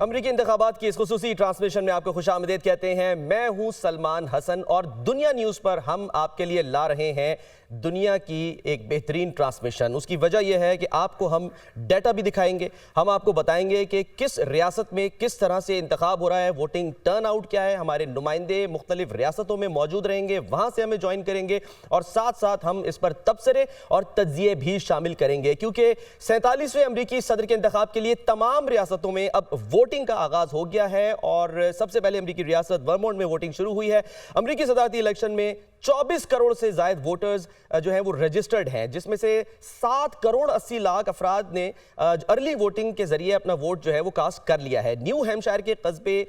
अमरीकी इंतखाबात की इस खुसूसी ट्रांसमिशन में आपको खुशामदीद कहते हैं। मैं हूं सलमान हसन और दुनिया न्यूज़ पर हम आपके लिए ला रहे हैं दुनिया की एक बेहतरीन ट्रांसमिशन। उसकी वजह यह है कि आपको हम डाटा भी दिखाएंगे, हम आपको बताएंगे कि किस रियासत में किस तरह से इंतखाब हो रहा है, वोटिंग टर्न आउट क्या है, हमारे नुमाइंदे मुख्तलिफ रियासतों में मौजूद रहेंगे, वहाँ से हमें ज्वाइन करेंगे और साथ साथ हम इस पर तबसरे और तज्जिए भी शामिल करेंगे, क्योंकि 47वें अमरीकी सदर के इंतखाब के लिए तमाम रियासतों में अब वोटिंग का आगाज हो गया है। और सबसे पहले अमरीकी रियासत वर्मोंट में वोटिंग शुरू हुई है। अमरीकी सदारती इलेक्शन में 24 करोड़ से ज्यादा वोटर्स जो हैं वो रजिस्टर्ड हैं, जिसमें से 7 करोड़ 80 लाख अफराद ने अर्ली वोटिंग के जरिए अपना वोट जो है वो कास्ट कर लिया है। न्यू हैम्पशायर के कस्बे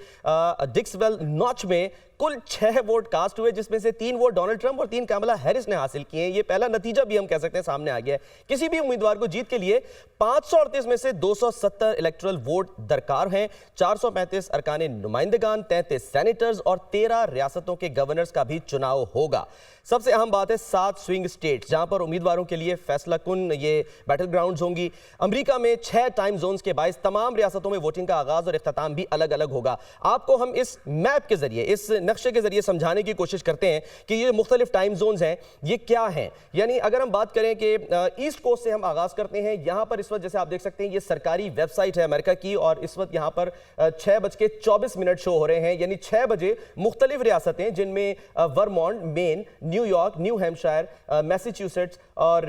डिक्सवेल नॉच में कुल 6 वोट कास्ट हुए, जिसमें से 3 वोट डोनाल्ड ट्रंप और 3 कमला हैरिस ने हासिल किए हैं। ये पहला नतीजा भी हम कह सकते हैं सामने आ गया है। किसी भी उम्मीदवार को जीत के लिए 538 में से 270 इलेक्टोरल वोट दरकार हैं। 435 अरकान नुमाइंदगान, 33 सेनेटर्स और 13 रियासतों के गवर्नर्स का भी चुनाव होगा। सबसे अहम बात है 7 स्विंग स्टेट्स, जहां पर उम्मीदवारों के लिए फैसला कुन ये बैटल ग्राउंड्स होंगी। अमेरिका में 6 टाइम जोन्स के बायस तमाम रियासतों में वोटिंग का आगाज और इख्तिताम भी अलग अलग होगा। आपको हम इस मैप के जरिए, इस नक्शे के जरिए समझाने की कोशिश करते हैं कि ये मुख्तलिफ टाइम जोन्स हैं ये क्या हैं। यानी अगर हम बात करें कि ईस्ट कोस्ट से हम आगाज करते हैं, यहां पर इस वक्त जैसे आप देख सकते हैं ये सरकारी वेबसाइट है अमेरिका की, और इस वक्त यहां पर 6:24 शो हो रहे हैं। यानी 6 बजे मुख्तलिफ रियासतें, जिनमें Vermont, Maine, New York, New Hampshire, Massachusetts और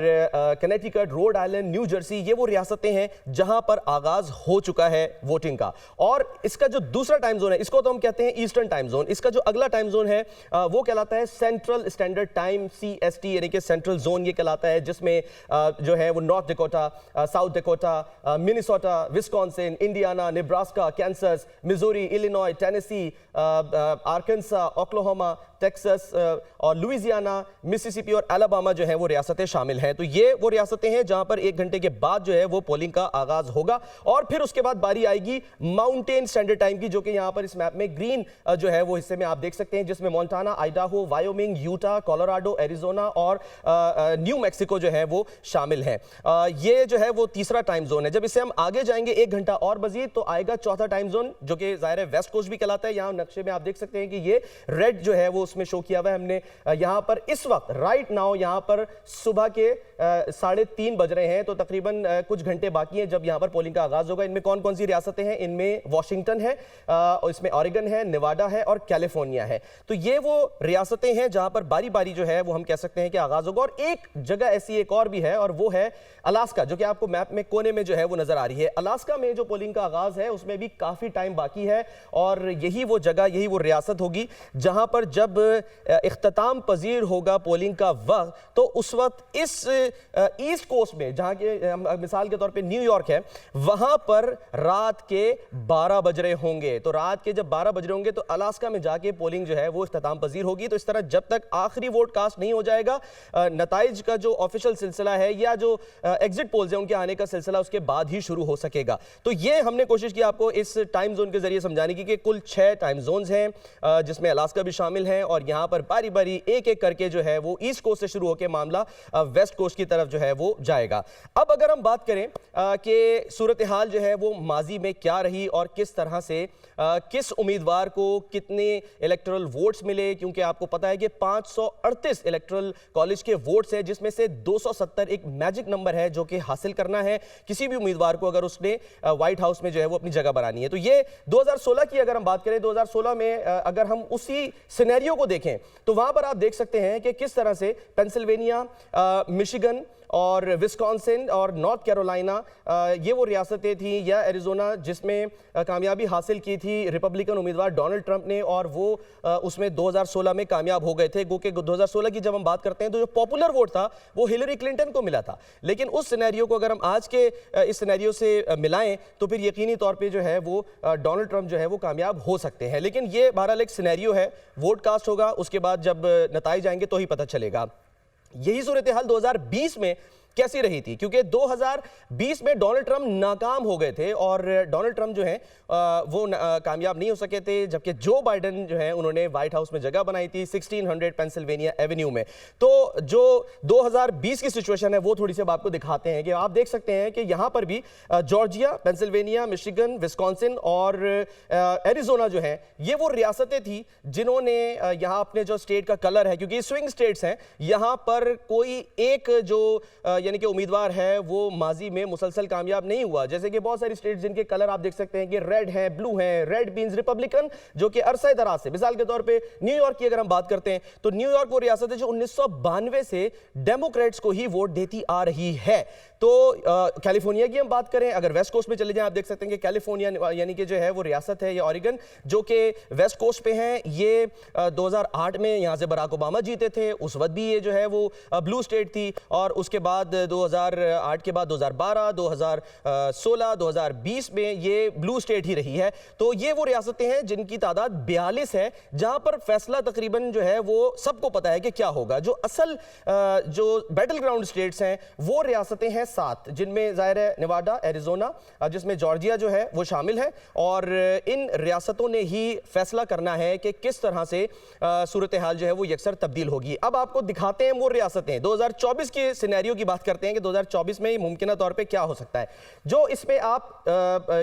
Connecticut, Rhode Island, New Jersey, ये वो रियासतें हैं जहां पर आगाज हो चुका है वोटिंग का। और इसका जो दूसरा टाइम जोन है इसको तो हम कहते हैं ईस्टर्न टाइम जोन। इसका जो अगला टाइम जोन है वो कहलाता है सेंट्रल स्टैंडर्ड टाइम, CST, यानी कि सेंट्रल जोन ये कहलाता है, जिसमें जो है वो North Dakota, South Dakota, Minnesota, Wisconsin, Indiana, Nebraska, Kansas, Missouri, Illinois, Tennessee, Arkansas, Oklahoma, Texas और लुइसियाना, मिसिसिपी और अलाबामा जो है वो रियासतें शामिल हैं। तो ये वो रियासतें हैं जहां पर 1 घंटे के बाद जो है वो पोलिंग का आगाज होगा। और फिर उसके बाद बारी आएगी माउंटेन स्टैंडर्ड टाइम की, जो कि यहां पर इस मैप में ग्रीन जो है वो हिस्से में आप देख सकते हैं, जिसमें Montana, Idaho, Wyoming, Utah, Colorado, Arizona और न्यू मैक्सिको जो है वो शामिल हैं। ये जो है वो तीसरा टाइम जोन है। जब इसे हम आगे जाएंगे 1 घंटा और मजीद, तो आएगा चौथा टाइम जोन, जो कि जाहिर है वेस्ट कोस्ट भी कहलाता है। यहां नक्शे में आप देख सकते हैं कि ये रेड जो है वो उसमें शो किया हुआ है हमने। यहां पर इस वक्त राइट नाउ यहां पर सुबह के 3:30 बज रहे हैं, तो तकरीबन कुछ घंटे बाकी हैं जब यहां पर पोलिंग का आगाज होगा। इनमें कौन कौन सी रियासतें हैं? इनमें वाशिंगटन है, इसमें ऑरेगन है, नेवाडा है और कैलिफोर्निया है। तो ये वो रियासतें हैं जहां पर बारी बारी जो है वो हम कह सकते हैं कि आगाज होगा। और एक जगह ऐसी एक और भी है, और वो है अलास्का, जो कि आपको मैप में कोने में जो है वो नजर आ रही है। अलास्का में जो पोलिंग का आगाज है उसमें भी काफी टाइम बाकी है, और यही वो जगह, यही वो रियासत होगी जहां पर जब इख्तिताम पजीर होगा पोलिंग का वक्त, तो उस वक्त इस ईस्ट कोस्ट में, जहां के मिसाल के तौर पे न्यूयॉर्क है, वहां पर रात के 12 बज रहे होंगे। तो रात के जब 12 बज रहे होंगे तो अलास्का में जाके पोलिंग जो है वो इख्तिताम पजीर होगी। तो इस तरह जब तक आखिरी वोट कास्ट नहीं हो जाएगा, नताइज का जो ऑफिशियल सिलसिला है या जो एग्जिट पोल्स है उनके आने का सिलसिला उसके बाद ही शुरू हो सकेगा। तो ये हमने कोशिश की आपको इस टाइम जोन के जरिए समझाने की कि कुल 6 टाइम जोन्स हैं, जिसमें अलास्का भी शामिल है। और यहां पर बारी बारी एक एक करके जो है वो ईस्ट कोस्ट से शुरू होकर मामला वेस्ट कोस्ट की तरफ जो है वो जाएगा। अब अगर हम बात करें कि सूरत हाल जो है वो माजी में क्या रही और किस तरह से किस उम्मीदवार को कितने इलेक्टोरल वोट्स मिले, क्योंकि आपको पता है कि 538 इलेक्टोरल कॉलेज के वोट्स हैं, जिसमें से 270 एक मैजिक नंबर है जो कि हासिल करना है किसी भी उम्मीदवार को अगर उसने व्हाइट हाउस में जो है वो अपनी जगह बनानी है। तो ये 2016 की अगर हम बात करें, 2016 में अगर हम उसी सिनेरियो को देखें तो वहां पर आप देख सकते हैं कि किस तरह से पेंसिल्वेनिया, मिशिगन और विस्कॉन्सिन और नॉर्थ कैरोलिना, ये वो रियासतें थीं, या एरिजोना, जिसमें कामयाबी हासिल की थी रिपब्लिकन उम्मीदवार डोनाल्ड ट्रंप ने, और वो उसमें 2016 में कामयाब हो गए थे। गो के 2016 की जब हम बात करते हैं तो जो पॉपुलर वोट था वो हिलरी क्लिंटन को मिला था। लेकिन उस सिनेरियो को अगर हम आज के इस सिनेरियो से मिलाएं तो फिर यकीनी तौर पर जो है वो डोनाल्ड ट्रंप जो है वो कामयाब हो सकते हैं। लेकिन ये बहरहाल एक सिनेरियो है, वोट कास्ट होगा, उसके बाद जब नताइज आएंगे तो ही पता चलेगा। यही सूरत हाल 2020 में कैसी रही थी, क्योंकि 2020 में डोनाल्ड ट्रंप नाकाम हो गए थे और डोनाल्ड ट्रंप जो है वो कामयाब नहीं हो सके थे, जबकि जो बाइडेन जो है उन्होंने व्हाइट हाउस में जगह बनाई थी 1600 पेंसिल्वेनिया एवेन्यू में। तो जो 2020 की सिचुएशन है वो थोड़ी सी अब आपको दिखाते हैं कि आप देख सकते हैं कि यहां पर भी जॉर्जिया, पेंसिल्वेनिया, मिशिगन, विस्कॉन्सिन और एरिजोना जो है ये वो रियासतें थी जिन्होंने यहां अपने जो स्टेट का कलर है, क्योंकि स्विंग स्टेट्स हैं, यहां पर कोई एक जो यानी कि उम्मीदवार है वो माजी में मुसलसल कामयाब नहीं हुआ। जैसे कि बहुत सारी स्टेट्स जिनके कलर आप देख सकते हैं कि रेड है, ब्लू है, रेड मींस रिपब्लिकन, जो कि अरसे दराज से, मिसाल के तौर पे न्यूयॉर्क की अगर हम बात करते हैं तो न्यूयॉर्क वो रियासत है जो 1992 से डेमोक्रेट्स को ही वोट देती आ रही है। तो कैलिफोर्निया की हम बात करें, अगर वेस्ट कोस्ट में चले जाएं, आप देख सकते हैं कि कैलिफोर्निया यानी कि जो है वो रियासत है, ये ऑरिगन जो कि वेस्ट कोस्ट पे है, ये 2008 में यहां से बराक ओबामा जीते थे, उस वक्त भी ये जो है वो ब्लू स्टेट थी, और उसके बाद 2008 के बाद 2012, 2016, 2020 में ये ब्लू स्टेट ही रही है। तो ये वो रियासतें हैं जिनकी तादाद 42 है, जहां पर फैसला तकरीबन जो है वो सबको पता है कि क्या होगा। जो असल जो बैटल ग्राउंड स्टेट्स हैं वो रियासतें हैं 7, जिनमें जाहिर है नेवाडा, एरिजोना, जिसमें जॉर्जिया जो है वो शामिल है, और इन रियासतों ने ही फैसला करना है कि किस तरह से सूरत हाल जो है वो यकसर तब्दील होगी। अब आपको दिखाते हैं वो रियासतें। 2024 के सिनेरियो की बात करते हैं कि 2024 में मुमकिन तौर पे क्या हो सकता है। जो इसमें आप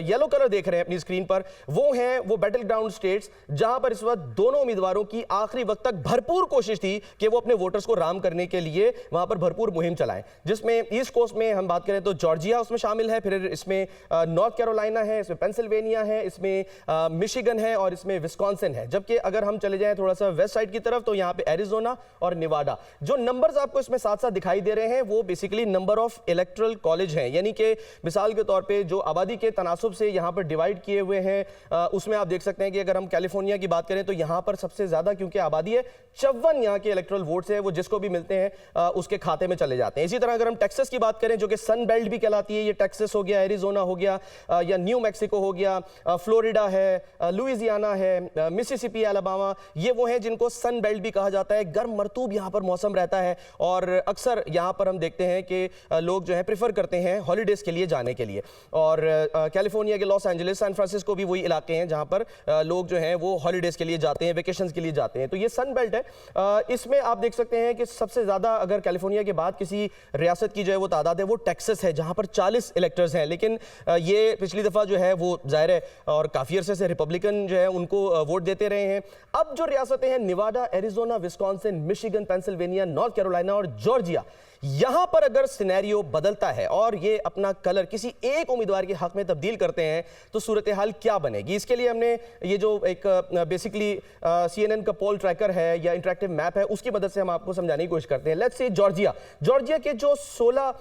येलो कलर देख रहे हैं अपनी स्क्रीन पर, वो हैं वो बैटल ग्राउंड स्टेट्स जहां पर इस वक्त दोनों उम्मीदवारों की आखिरी वक्त तक भरपूर कोशिश थी कि वो अपने वोटर्स को राम करने के लिए वहां पर भरपूर मुहिम चलाएं। जिसमें ईस्ट कोस्ट में हम बात करें तो जॉर्जिया उसमें शामिल है, फिर इसमें नॉर्थ कैरोलिना है, इसमें पेंसिल्वेनिया है, इसमें मिशिगन है और इसमें विस्कॉन्सिन है। जबकि अगर हम चले जाएं थोड़ा सा वेस्ट साइड की तरफ तो यहां पे एरिजोना और नेवाडा। जो नंबर्स आपको इसमें साथ साथ दिखाई दे रहे हैं वो basically number of electoral college हैं, यानी कि मिसाल के तौर पे जो आबादी के तनासुब से यहां पर डिवाइड किए हुए हैं, उसमें आप देख सकते हैं कि अगर हम कैलिफोर्निया की बात करें तो यहां पर सबसे ज्यादा, क्योंकि आबादी है, 54 यहां के इलेक्टोरल वोट्स है वो जिसको भी मिलते हैं उसके खाते में चले जाते हैं। इसी तरह अगर हम टेक्सास की बात करें जो कि सन बेल्ट भी कहलाती है, ये टेक्सास हो गया, एरिजोना हो गया, या न्यू मैक्सिको हो गया, फ्लोरिडा है, लुइसियाना है, मिसिसिपी, अलाबामा, ये वो हैं जिनको सन बेल्ट भी कहा जाता है। गर्म मरतूब यहां पर मौसम रहता है और अक्सर यहां पर हम देखते हैं कि लोग जो है प्रेफर करते हैं हॉलीडेज के लिए जाने के लिए। और कैलिफोर्निया के लॉस एंजलिस, सैन फ्रांसिस्को भी वही इलाके हैं जहां पर लोग जो हैं वो हॉलीडेज के लिए जाते हैं, वेकेशंस के लिए जाते हैं। तो ये सन बेल्ट है। इसमें आप देख सकते हैं कि सबसे ज्यादा अगर कैलिफोर्निया के बाद किसी रियासत की जो है वो तादाद है वो टेक्सास है, जहां पर 40 इलेक्टर्स हैं। लेकिन ये पिछली दफा जो है वो जाहिर है और काफी अरसे से रिपब्लिकन जो है उनको वोट देते रहे हैं। अब जो रियासतें हैं Nevada, Arizona, Wisconsin, Michigan, Pennsylvania, north Carolina और जॉर्जिया, यहां पर अगर सिनेरियो बदलता है और ये अपना कलर किसी एक उम्मीदवार के हक में तब्दील करते हैं तो सूरत हाल क्या बनेगी। इसके लिए हमने ये जो एक बेसिकली CNN का पोल ट्रैकर है या इंटरेक्टिव मैप है उसकी मदद से हम आपको समझाने की कोशिश करते हैं। लेट्स से जॉर्जिया के जो 16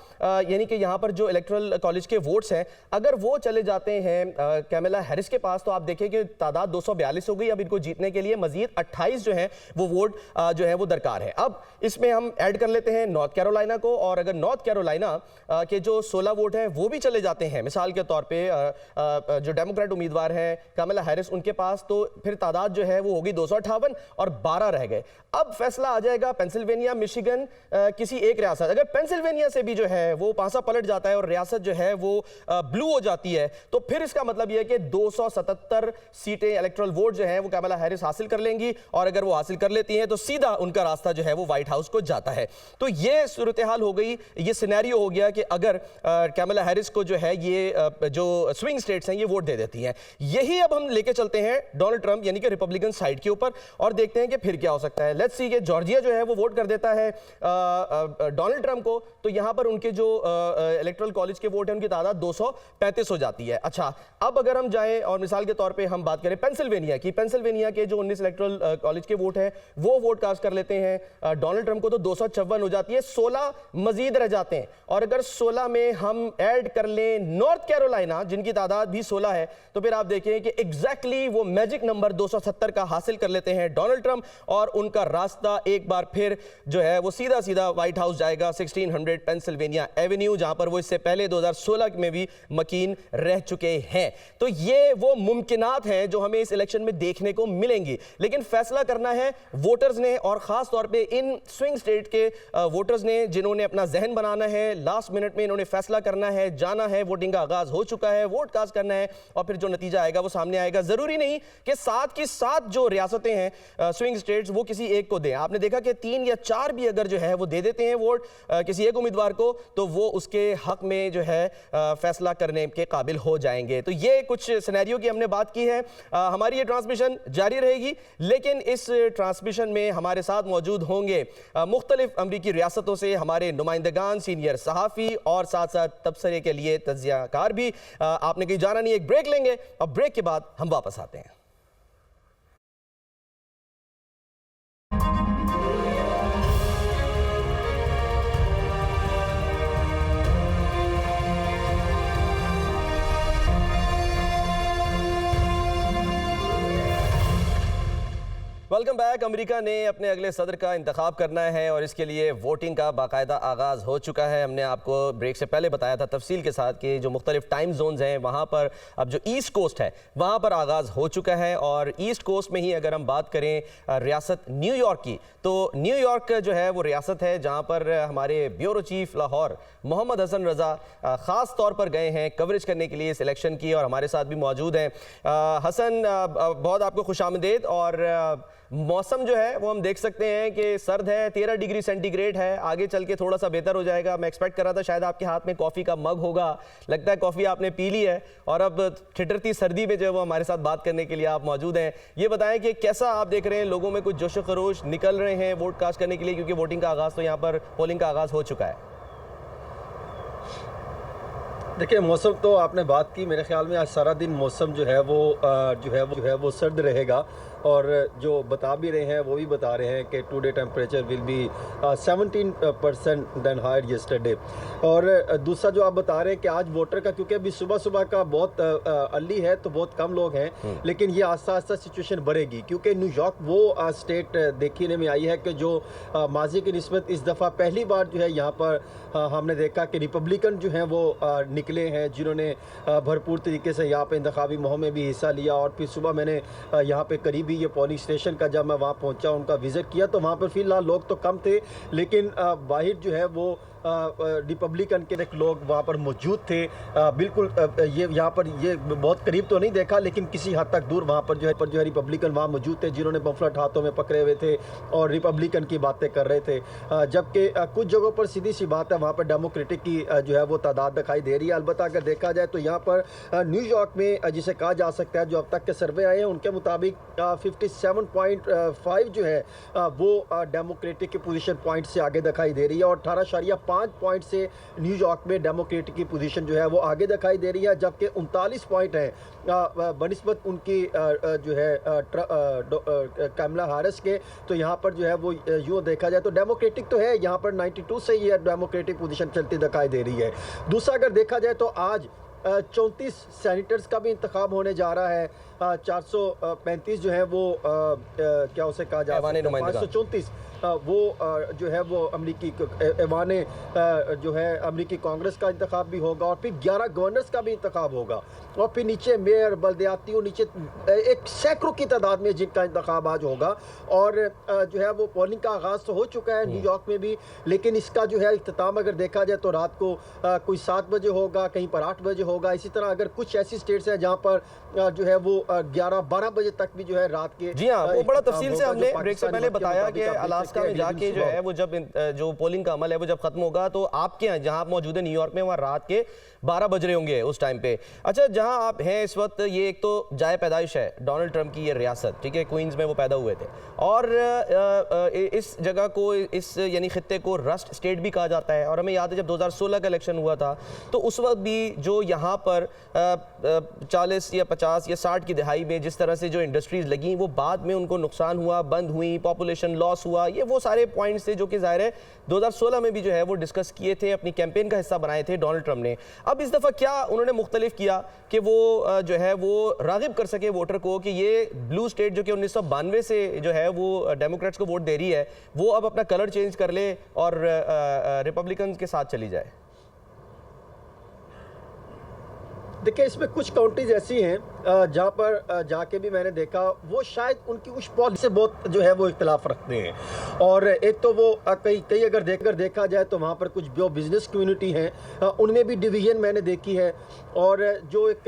यानी कि यहां पर जो इलेक्टोरल कॉलेज के वोट्स हैं अगर वो चले जाते हैं कैमला हैरिस के पास तो आप देखें कि तादाद 242 हो गई। अब इनको जीतने के लिए मजीद 28 जो है वो वोट जो है वो दरकार है। अब इसमें हम ऐड कर लेते हैं नॉर्थ कैरोलिना को, और अगर नॉर्थ कैरोलिना के जो 16 वोट हैं वो भी चले जाते हैं मिसाल के तौर पे जो डेमोक्रेट उम्मीदवार हैं कैमला हैरिस उनके पास, तो फिर तादाद जो है वो होगी 258 और 12 रह गए। अब फैसला आ जाएगा पेंसिल्वेनिया, मिशिगन, किसी एक रियासत। अगर पेंसिल्वेनिया से भी जो है वो पासा पलट जाता है और रियासत जो है वो ब्लू हो जाती है तो फिर इसका मतलब यह है कि 277 सीटें इलेक्टोरल वोट जो है वो कैमला हैरिस हासिल कर लेंगी, और अगर वो हासिल कर लेती हैं तो सीधा उनका रास्ता जो है वो व्हाइट हाउस को जाता है। तो ये सूरत हाल हो गई, ये सिनेरियो हो गया कि अगर कैमला हैरिस को जो है ये जो स्विंग स्टेट्स हैं ये वोट दे देती हैं। यही अब हम लेके चलते हैं डोनाल्ड ट्रंप यानी कि रिपब्लिकन साइड के ऊपर और देखते हैं कि फिर क्या हो सकता है। लेट्स सी कि जॉर्जिया जो है वो वोट कर देता है डोनाल्ड ट्रंप को, तो यहां पर उनके जो इलेक्टोरल कॉलेज के वोट हैं उनकी तादाद 235 हो जाती है। अच्छा, अब अगर हम जाएं और मिसाल के तौर पे हम बात करें पेंसिल्वेनिया की, पेंसिल्वेनिया के जो 19 इलेक्टोरल कॉलेज के वोट हैं वो वोट कास्ट कर लेते हैं डोनाल्ड ट्रंप को, तो 256 हो जाती है, 16 मजीद रह जाते हैं। और अगर 16 में हम ऐड कर लें नॉर्थ कैरोलिना जिनकी तादाद भी 16 है तो फिर आप देखें कि एग्जैक्टली वो मैजिक नंबर 270 का हासिल कर लेते हैं डोनाल्ड ट्रंप, और उनका रास्ता एक बार फिर जो है वो सीधा सीधा व्हाइट हाउस जाएगा, 1600 पेंसिल्वेनिया एवेन्यू, जहां पर वो इससे पहले 2016 में भी मकीन रह चुके हैं। तो ये वो मुमकिनात हैं जो हमें इस इलेक्शन में देखने को मिलेंगी, लेकिन फैसला करना है वोटर्स ने, और खास तौर पे इन स्विंग स्टेट के वोटर्स ने जिन्होंने अपना जहन बनाना है, लास्ट मिनट में इन्होंने फैसला करना है, जाना है, वोटिंग का आगाज हो चुका है, वोट कास्ट करना है और फिर जो नतीजा आएगा वो सामने आएगा। जरूरी नहीं कि 7 की 7 जो रियासतें हैं स्विंग स्टेट्स वो किसी एक को दें। आपने देखा कि 3 या 4 भी अगर जो है वो दे देते हैं वोट किसी एक उम्मीदवार को, तो वो उसके हक में जो है फैसला करने के काबिल हो जाएंगे। तो ये कुछ सिनेरियो की हमने बात की है। हमारी ये ट्रांसमिशन जारी रहेगी, लेकिन इस ट्रांसमिशन में हमारे साथ मौजूद होंगे मुख्तलिफ अमरीकी रियासतों से हमारे नुमाइंदगान, सीनियर सहाफ़ी और साथ साथ तबसरे के लिए तज्जियाकार भी। आपने कहीं जाना नहीं, एक ब्रेक लेंगे और ब्रेक के बाद हम वापस आते हैं। Welcome back. अमेरिका ने अपने अगले सदर का इंतखाब करना है और इसके लिए वोटिंग का बाकायदा आगाज़ हो चुका है। हमने आपको ब्रेक से पहले बताया था तफसील के साथ कि जो मुख्तलिफ टाइम जोन्स हैं वहाँ पर अब जो ईस्ट कोस्ट है वहाँ पर आगाज़ हो चुका है। और ईस्ट कोस्ट में ही अगर हम बात करें रियासत न्यूयॉर्क की, तो न्यूयॉर्क जो है वो रियासत है जहाँ पर हमारे ब्यूरो चीफ लाहौर मोहम्मद हसन रज़ा ख़ास तौर पर गए हैं कवरेज करने के लिए इस इलेक्शन की और हमारे साथ भी मौजूद हैं। हसन, बहुत आपको खुशामदीद। और मौसम जो है वो हम देख सकते हैं कि सर्द है, 13 डिग्री सेंटीग्रेड है। आगे चल के थोड़ा सा बेहतर हो जाएगा। मैं एक्सपेक्ट कर रहा था शायद आपके हाथ में कॉफ़ी का मग होगा, लगता है कॉफ़ी आपने पी ली है और अब ठिठुरती सर्दी में जो है वो हमारे साथ बात करने के लिए आप मौजूद हैं। ये बताएं कि कैसा आप देख रहे हैं, लोगों में कुछ जोश व खरोश निकल रहे हैं वोट कास्ट करने के लिए, क्योंकि वोटिंग का आगाज़ तो यहाँ पर पोलिंग का आगाज़ हो चुका है। देखिए, मौसम तो आपने बात की, मेरे ख्याल में आज सारा दिन मौसम जो है वो सर्द रहेगा। और जो बता भी रहे हैं वो भी बता रहे हैं कि today temperature will be 17% then higher yesterday. और दूसरा जो आप बता रहे हैं कि आज वोटर का, क्योंकि अभी सुबह सुबह का बहुत अर्ली है तो बहुत कम लोग हैं, लेकिन ये आस्ता आस्ता सिचुएशन बढ़ेगी, क्योंकि न्यूयॉर्क वो स्टेट देखने में आई है कि जो माजी की निस्बत इस दफ़ा पहली बार जो है यहाँ पर हमने देखा कि रिपब्लिकन जो हैं वो निकले हैं, जिन्होंने भरपूर तरीके से यहाँ पे इंतखाबी मुहिम में भी हिस्सा लिया। और फिर सुबह मैंने यहाँ पे करीब ये पोलिंग स्टेशन का जब मैं वहाँ पहुँचा, उनका विज़िट किया, तो वहाँ पर फ़िलहाल लोग तो कम थे, लेकिन बाहर जो है वो रिपब्लिकन के लोग वहाँ पर मौजूद थे। बिल्कुल ये यहाँ पर ये बहुत करीब तो नहीं देखा, लेकिन किसी हद तक दूर वहाँ पर जो है रिपब्लिकन वहाँ मौजूद थे, जिन्होंने पम्फलेट हाथों में पकड़े हुए थे और रिपब्लिकन की बातें कर रहे थे। जबकि कुछ जगहों पर सीधी सी बात है, वहाँ पर डेमोक्रेटिक की जो है वो तादाद दिखाई दे रही है। अलबत्ता अगर देखा जाए तो यहाँ पर न्यूयॉर्क में जिसे कहा जा सकता है, जो अब तक के सर्वे आए हैं उनके मुताबिक 57.5 जो है वो डेमोक्रेटिक की पोजीशन पॉइंट से आगे दिखाई दे रही है और 18.5 पॉइंट से न्यूयॉर्क में डेमोक्रेटिक की पोजीशन जो है वो आगे दिखाई दे रही है। जबकि 39 पॉइंट हैं बनिस्बत उनकी जो है कमला हैरिस के। तो यहाँ पर जो है वो यूँ देखा जाए तो डेमोक्रेटिक तो है, यहाँ पर 92 से ये डेमोक्रेटिक पोजीशन चलती दिखाई दे रही है। दूसरा अगर देखा जाए तो आज 34 सेनेटर्स का भी इंतखाब होने जा रहा है। 435 जो है वो क्या उसे कहा जा सकता है, 534 वो जो है वो अमरीकी ऐवान जो है अमरीकी कांग्रेस का इंतखाब भी होगा और फिर 11 गवर्नर्स का भी इंतखाब होगा और फिर नीचे मेयर, बल्दियाती और नीचे एक सैकड़ों की तादाद में जिनका इंतखाब आज होगा। और जो है वो पोलिंग का आगाज़ तो हो चुका है न्यूयॉर्क में भी, लेकिन इसका जो है इख्तिताम अगर देखा जाए तो रात को कोई 7 बजे होगा, कहीं पर 8 बजे होगा। इसी तरह अगर कुछ ऐसी स्टेट्स हैं जहाँ पर जो है वो 11-12 बजे तक भी जो है रात के। जी हाँ, वो बड़ा तफसील से हमने ब्रेक से पहले बताया कि अलास्का में जाके जो है वो जब जो पोलिंग का अमल है वो जब खत्म होगा तो आपके यहाँ जहाँ आप मौजूद है न्यूयॉर्क में, वहाँ रात के 12 बज रहे होंगे उस टाइम पे। अच्छा, जहाँ आप हैं इस वक्त, ये एक तो जाए पैदाइश है डोनाल्ड ट्रंप की ये रियासत, ठीक है, क्वींस में वो पैदा हुए थे और इस जगह को, इस यानी खित्ते को रस्ट स्टेट भी कहा जाता है। और हमें याद है जब 2016 का इलेक्शन हुआ था तो उस वक्त भी जो यहाँ पर 40 या 50 या 60 की दहाई में जिस तरह से जो इंडस्ट्रीज लगी वो बाद में उनको नुकसान हुआ, बंद हुई, पॉपुलेशन लॉस हुआ, ये वो सारे पॉइंट्स थे जो कि ज़ाहिर है 2016 में भी जो है वो डिस्कस किए थे, अपनी कैंपेन का हिस्सा बनाए थे डोनाल्ड ट्रंप ने। अब इस दफ़ा क्या उन्होंने मुख्तलिफ किया कि वो जो है वो रागिब कर सके वोटर को कि ये ब्लू स्टेट जो कि 1992 से जो है वो डेमोक्रेट्स को वोट दे रही है, वो अब अपना कलर चेंज कर ले और रिपब्लिकन के साथ चली जाए। देखिए, इसमें कुछ काउंटीज ऐसी हैं जहाँ पर जाके भी मैंने देखा वो शायद उनकी उस पॉलिसी से बहुत जो है वो इख्तलाफ रखते हैं। और एक तो वो कई अगर देखा जाए तो वहाँ पर कुछ जो बिजनेस कम्युनिटी हैं उनमें भी डिवीजन मैंने देखी है। और जो एक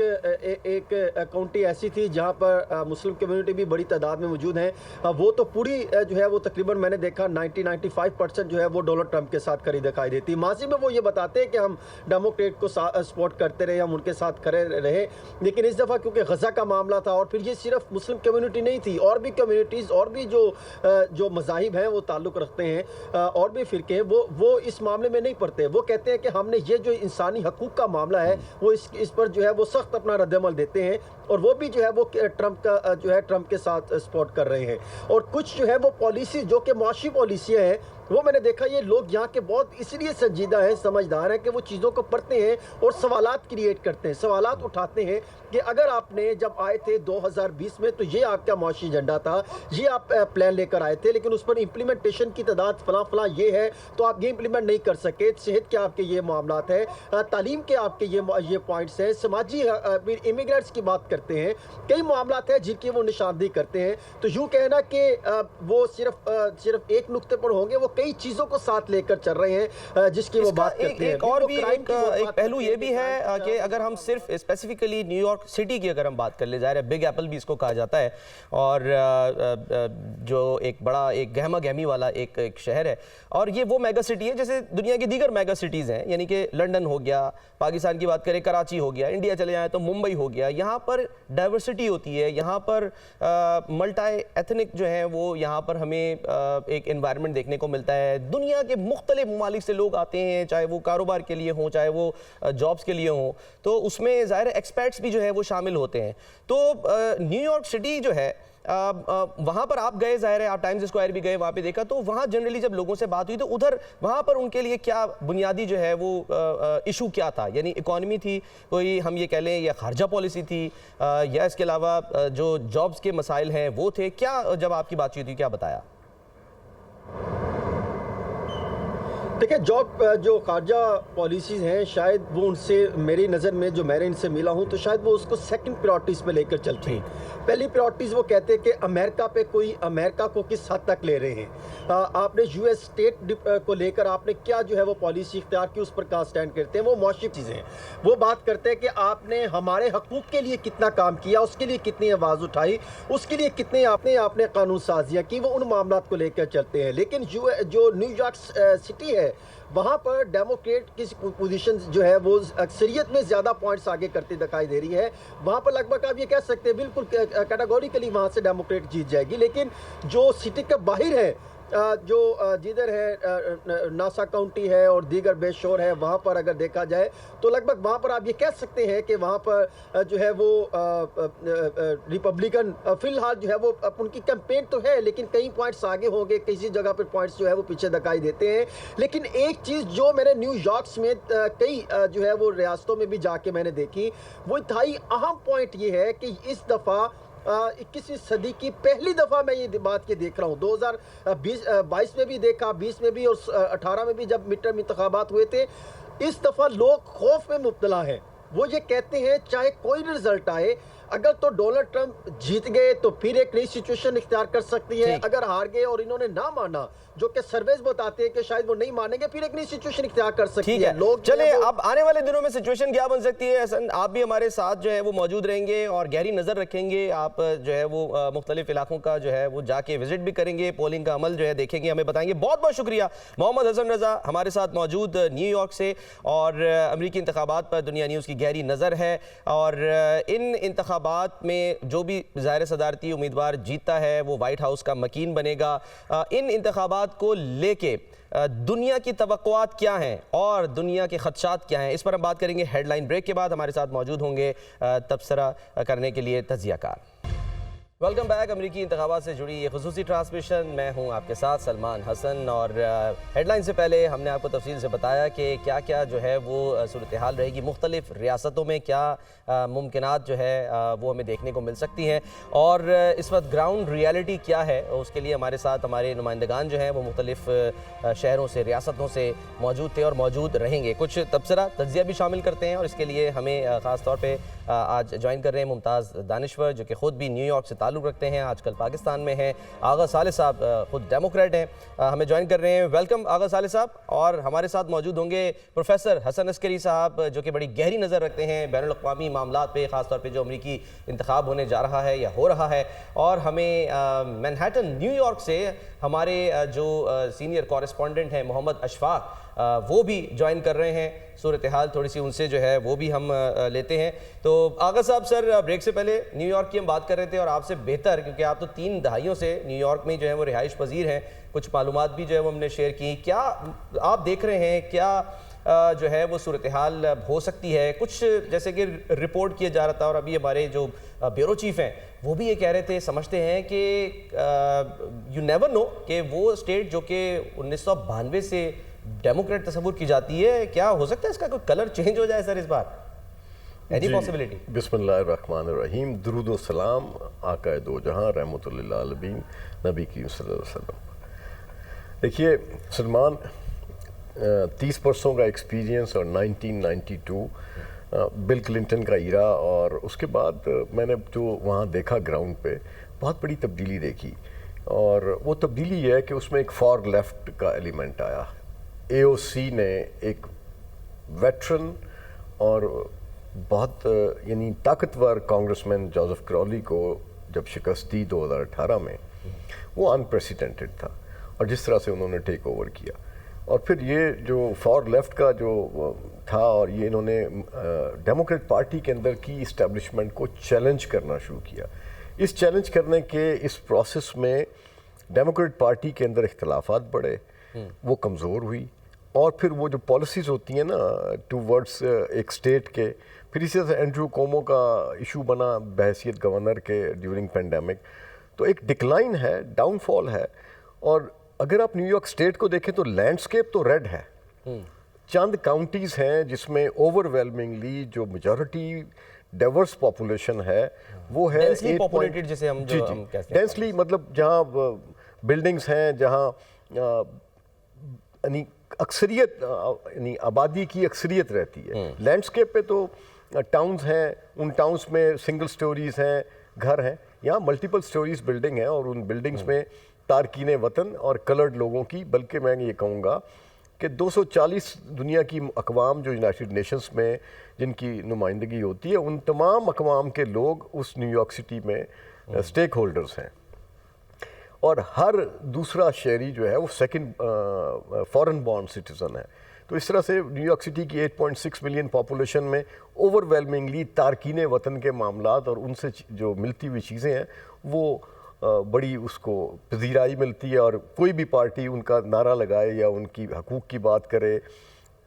काउंटी ऐसी थी जहाँ पर मुस्लिम कम्युनिटी भी बड़ी तादाद में मौजूद हैं, वो तो पूरी जो है वो तकरीबन मैंने देखा 90-95% जो है वो डोनाल्ड ट्रंप के साथ खड़ी दिखाई देती। माजी में वो ये बताते हैं कि हम डेमोक्रेट को सपोर्ट करते रहे, हम उनके साथ खड़े रहे, लेकिन इस दफ़ा क्योंकि गज़ा का मामला था और फिर ये सिर्फ मुस्लिम कम्युनिटी नहीं थी, और भी कम्युनिटीज़ और भी जो मज़ाहिब हैं वो ताल्लुक़ रखते हैं और भी फ़िरके वो इस मामले में नहीं पड़ते। वो कहते हैं कि हमने ये जो इंसानी हकूक़ का मामला है वो इस पर जो है वो सख्त अपना रद्द-ए-अमल देते हैं, और वो भी जो है वो ट्रंप के साथ सपोर्ट कर रहे हैं। और कुछ जो है वो पॉलिसी जो कि मुआशी पॉलिसियाँ हैं वो मैंने देखा ये लोग यहाँ के बहुत इसलिए संजीदा हैं, समझदार हैं कि वो चीज़ों को पढ़ते हैं और सवालात क्रिएट करते हैं, सवालात उठाते हैं कि अगर आपने जब आए थे 2020 में तो ये आपका मुआशी एजेंडा था, ये आप प्लान लेकर आए थे, लेकिन उस पर इम्प्लीमेंटेशन की तादाद फला ये है तो आप ये इम्प्लीमेंट नहीं कर सके। सेहत के आपके ये मामलात हैं, तालीम के आपके ये पॉइंट्स हैं, समाजी इमिग्रेंट्स की बात करते हैं, कई मामलात हैं जिनकी वो निशानदेही करते हैं। तो यूँ कहना कि वो सिर्फ एक नुक्ते पर होंगे, वो कई चीजों को साथ लेकर चल रहे हैं जिसकी वो बात करते हैं। और भी एक पहलू ये भी है कि अगर हम सिर्फ स्पेसिफिकली न्यूयॉर्क सिटी की अगर हम बात कर ले, जाहिर है बिग एप्पल भी इसको कहा जाता है, और जो एक बड़ा एक गहमा गहमी वाला एक शहर है, और ये वो मेगा सिटी है जैसे दुनिया की दीगर मेगा सिटीज़ हैं, यानी कि लंदन हो गया, पाकिस्तान की बात करें कराची हो गया, इंडिया चले जाएँ तो मुंबई हो गया। यहाँ पर डाइवर्सिटी होती है, यहाँ पर मल्टी एथनिक जो है वो यहाँ पर हमें एक एनवायरनमेंट देखने को मिलता है। दुनिया के मुख्तलिफ ममालिक से लोग आते हैं, चाहे वो कारोबार के लिए हों, चाहे वो जॉब्स के लिए हों, तो उसमें ज़ाहिर एक्सपर्ट्स भी जो है वो शामिल होते हैं। तो न्यूयॉर्क सिटी जो है वहाँ पर आप गए, ज़ाहिर है आप टाइम्स स्क्वायर भी गए, वहाँ पे देखा, तो वहाँ जनरली जब लोगों से बात हुई तो उधर वहाँ पर उनके लिए क्या बुनियादी जो है वो इशू क्या था, यानी इकॉनमी थी, कोई हम ये कह लें या खारजा पॉलिसी थी, या इसके अलावा जो जॉब्स के मसाइल हैं वो थे क्या? जब आपकी बातचीत हुई क्या बताया? देखिए, जो खारजा पॉलिसीज़ हैं शायद वो उनसे मेरी नज़र में जो मैंने इनसे मिला हूँ तो शायद वो उसको सेकंड प्रायोरिटीज़ पे लेकर चलते हैं। पहली प्रायोरिटीज़ वो कहते हैं कि अमेरिका को किस हद तक ले रहे हैं, आपने यूएस स्टेट को लेकर आपने क्या जो है वो पॉलिसी इख्तियार की, उस पर कहाँ स्टैंड करते हैं। वो मौशी चीज़ें हैं, वो बात करते हैं कि आपने हमारे हकूक़ के लिए कितना काम किया, उसके लिए कितनी आवाज़ उठाई, उसके लिए कितने आपने कानून साजियाँ की, वो उन मामलात को लेकर चलते हैं। लेकिन जो न्यूयॉर्क सिटी है वहाँ पर डेमोक्रेट की पोजीशन जो है वो अक्सरियत में ज़्यादा पॉइंट्स आगे करती दिखाई दे रही है। वहाँ पर लगभग आप ये कह सकते हैं बिल्कुल कैटेगोरिकली वहाँ से डेमोक्रेट जीत जाएगी। लेकिन जो सिटी के बाहर है, जो जिधर है नासा काउंटी है और दीगर बेशोर है, वहाँ पर अगर देखा जाए तो लगभग वहाँ पर आप ये कह सकते हैं कि वहाँ पर जो है वो रिपब्लिकन फिलहाल जो है वो उनकी कैंपेन तो है, लेकिन कई पॉइंट्स आगे होंगे, किसी जगह पर पॉइंट्स जो है वो पीछे दिखाई देते हैं। लेकिन एक चीज़ जो मैंने न्यूयॉर्क में कई जो है वो रियासतों में भी जाके मैंने देखी, वो इंतहाई अहम पॉइंट ये है कि इस दफ़ा 21वीं सदी की पहली दफ़ा मैं ये बात के देख रहा हूँ। 2022 में भी देखा, 20 में भी और 18 में भी जब मिड टर्म इंतखाबात हुए थे, इस दफ़ा लोग खौफ में मुब्तला हैं। वो ये कहते हैं चाहे कोई रिजल्ट आए, अगर तो डोनाल्ड ट्रंप जीत गए तो फिर एक नई सिचुएशन इख्तियार कर सकती है, अगर हार गए और इन्होंने ना माना, जो कि सर्वेस बताते हैं कि शायद वो नहीं मानेंगे, फिर एक नई सिचुएशन इख्तियार कर सकती है। लोग चले अब आने वाले दिनों में सिचुएशन क्या बन सकती है, हसन आप भी हमारे साथ जो है वो मौजूद रहेंगे और गहरी नजर रखेंगे। आप जो है वो मुख्तलिफ इलाकों का जो है वो जाके विजिट भी करेंगे, पोलिंग का अमल जो है देखेंगे, हमें बताएंगे। बहुत बहुत शुक्रिया। मोहम्मद हसन रजा हमारे साथ मौजूद न्यूयॉर्क से, और अमरीकी इंतखाबात पर दुनिया न्यूज़ की गहरी नज़र है, और इन इंतखाबात में जो भी ज़ाहिर सदारती उम्मीदवार जीतता है वो वाइट हाउस का मकीन बनेगा। इन इंतखाबात को लेके दुनिया की तवक्कुआत क्या हैं और दुनिया के खदशात क्या हैं, इस पर हम बात करेंगे हेडलाइन ब्रेक के बाद। हमारे साथ मौजूद होंगे तबसरा करने के लिए तज्जियाकार। Welcome back. अमरीकी इंतखाबात से जुड़ी ये खुसूसी ट्रांसमिशन, मैं हूं आपके साथ सलमान हसन। और हेडलाइन से पहले हमने आपको तफसील से बताया कि क्या क्या जो है वो सूरत हाल रहेगी मुख्तलिफ रियासतों में, क्या मुमकिनात जो है वो हमें देखने को मिल सकती हैं, और इस वक्त ग्राउंड रियलिटी क्या है। उसके लिए हमारे साथ हमारे नुमाइंदगान जो हैं वो मुख्तलिफ शहरों से, रियासतों से मौजूद थे और मौजूद रहेंगे। कुछ तबसरा तज्जिया भी शामिल करते हैं और इसके लिए हमें ख़ास तौर पर आज ज्वाइन कर रहे हैं मुमताज़ दानिश्वर, जो कि ख़ुद भी न्यूयॉर्क से ताल्लुक़ रखते हैं, आजकल पाकिस्तान में हैं। आगा साले साहब ख़ुद डेमोक्रेट हैं, हमें ज्वाइन कर रहे हैं। वेलकम आगा साले साहब। और हमारे साथ मौजूद होंगे प्रोफेसर हसन अस्करी साहब, जो कि बड़ी गहरी नज़र रखते हैं बैनुल-अक़वामी मामलात पे, ख़ास तौर पे जो अमरीकी इंतखाब होने जा रहा है या हो रहा है। और हमें मैनहट्टन न्यूयॉर्क से हमारे जो सीनियर कॉरेस्पॉन्डेंट हैं मोहम्मद अशफाक, वो भी ज्वाइन कर रहे हैं। सूरत हाल थोड़ी सी उनसे जो है वो भी हम लेते हैं। तो आगा साहब, सर ब्रेक से पहले न्यूयॉर्क की हम बात कर रहे थे और आपसे बेहतर, क्योंकि आप तो 3 दहाइयों से न्यूयॉर्क में जो है वो रिहाइश पजीर हैं, कुछ मालूमात भी जो है वो हमने शेयर की। क्या आप देख रहे हैं, क्या जो है वो सूरत हाल हो सकती है? कुछ जैसे कि रिपोर्ट किया जा रहा था और अभी हमारे जो ब्यूरो चीफ हैं वो भी ये कह रहे थे, समझते हैं कि यू नेवर नो कि वो स्टेट जो कि 1992 से डेमोक्रेट तस्वुर की जाती है, क्या हो सकता है इसका कोई कलर चेंज हो जाए सर इस बार? Any possibility? बिस्मिल्लाहिर्रहमानिर्रहीम, दुरूद व सलाम आका दो जहां रहमतुल लिल आलमीन नबी की सल्लल्लाहु अलैहि वसल्लम। देखिए सलमान, 30 वर्षों का एक्सपीरियंस और 1992 बिल क्लिंटन का ईरा, और उसके बाद मैंने जो वहाँ देखा ग्राउंड पे, बहुत बड़ी तब्दीली देखी। और वो तब्दीली ये है कि उसमें एक फॉर लेफ्ट का एलिमेंट आया। AOC ने एक वेटरन और बहुत यानी ताकतवर कांग्रेसमैन जोसेफ क्रॉली को जब शिकस्त दी 2018 में, वो अनप्रेसिडेंटेड था। और जिस तरह से उन्होंने टेक ओवर किया, और फिर ये जो फॉर लेफ्ट का जो था, और ये इन्होंने डेमोक्रेट पार्टी के अंदर की इस्टेब्लिशमेंट को चैलेंज करना शुरू किया। इस चैलेंज करने के इस प्रोसेस में डेमोक्रेट पार्टी के अंदर इख्तलाफात बढ़े, वो कमज़ोर हुई। और फिर वो जो पॉलिसीज़ होती हैं ना टूवर्ड्स एक स्टेट के, फिर इसी तरह से एंड्रू कोमो का इशू बना बहैसियत गवर्नर के ड्यूरिंग पेंडेमिक। तो एक डिक्लाइन है, डाउनफॉल है। और अगर आप न्यूयॉर्क स्टेट को देखें तो लैंडस्केप तो रेड है। चंद काउंटीज़ हैं जिसमें ओवरवेलमिंगली जो मेजॉरिटी डाइवर्स पॉपुलेशन है वो है डेंसली पॉपुलेटेड, जिसे हम कहते हैं। डेंसली मतलब जहाँ बिल्डिंग्स हैं, जहाँ यानी अक्सरियत, यानी आबादी की अक्सरियत रहती है। लैंडस्केप पे तो टाउन्स हैं, उन टाउन्स में सिंगल स्टोरीज हैं, घर हैं। यहाँ मल्टीपल स्टोरीज बिल्डिंग हैं, और उन बिल्डिंग्स में तारकीन वतन और कलर्ड लोगों की, बल्कि मैं ये कहूँगा कि 240 दुनिया की अक़वाम जो यूनाइटेड नेशंस में जिनकी नुमाइंदगी होती है, उन तमाम अक़वाम के लोग उस न्यूयॉर्क सिटी में स्टेक होल्डर्स हैं। और हर दूसरा शहरी जो है वो सेकंड फॉरेन बॉर्न सिटीज़न है। तो इस तरह से न्यूयॉर्क सिटी की 8.6 मिलियन पॉपुलेशन में ओवरवेलमिंगली तारकीन वतन के मामलात और उनसे जो मिलती हुई चीज़ें हैं वो बड़ी उसको पजीराई मिलती है। और कोई भी पार्टी उनका नारा लगाए या उनकी हकूक़ की बात करे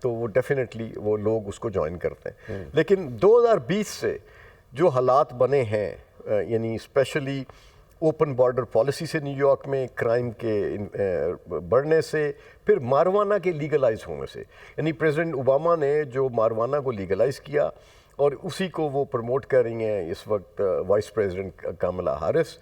तो वो डेफिनेटली वो लोग उसको ज्वाइन करते हैं। लेकिन 2020 से जो हालात बने हैं, यानी स्पेशली ओपन बॉर्डर पॉलिसी से, न्यूयॉर्क में क्राइम के बढ़ने से, फिर मारवाना के लीगलाइज होने से, यानी प्रेसिडेंट ओबामा ने जो मारवाना को लीगलाइज किया और उसी को वो प्रमोट कर रही हैं इस वक्त वाइस प्रेसिडेंट कामला हारिस।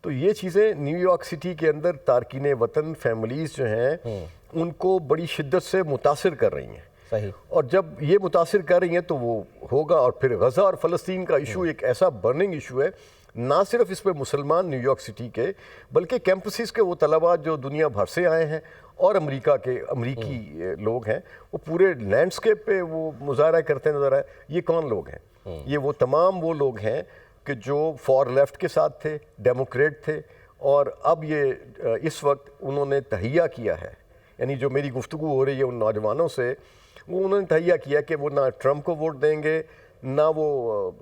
तो ये चीज़ें न्यूयॉर्क सिटी के अंदर तारकीन वतन फैमिलीज़ जो हैं उनको बड़ी शिद्दत से मुतासिर कर रही हैं। सही। और जब ये मुतासिर कर रही हैं तो वो होगा। और फिर गज़ा और फ़लस्तीन का इशू एक ऐसा बर्निंग इशू है, ना सिर्फ इस पर मुसलमान न्यूयॉर्क सिटी के, बल्कि कैंपसेस के वो तलबा जो दुनिया भर से आए हैं और अमरीकी लोग हैं, वो पूरे लैंडस्केप पे वो मुजाहरा करते नज़र आए। ये कौन लोग हैं? ये वो तमाम वो लोग हैं कि जो फॉर लेफ्ट के साथ थे, डेमोक्रेट थे, और अब ये इस वक्त उन्होंने तहिया किया है, यानी जो मेरी गुफ्तगू हो रही है उन नौजवानों से, वो उन्होंने तहिया किया कि वो ना ट्रंप को वोट देंगे, ना वो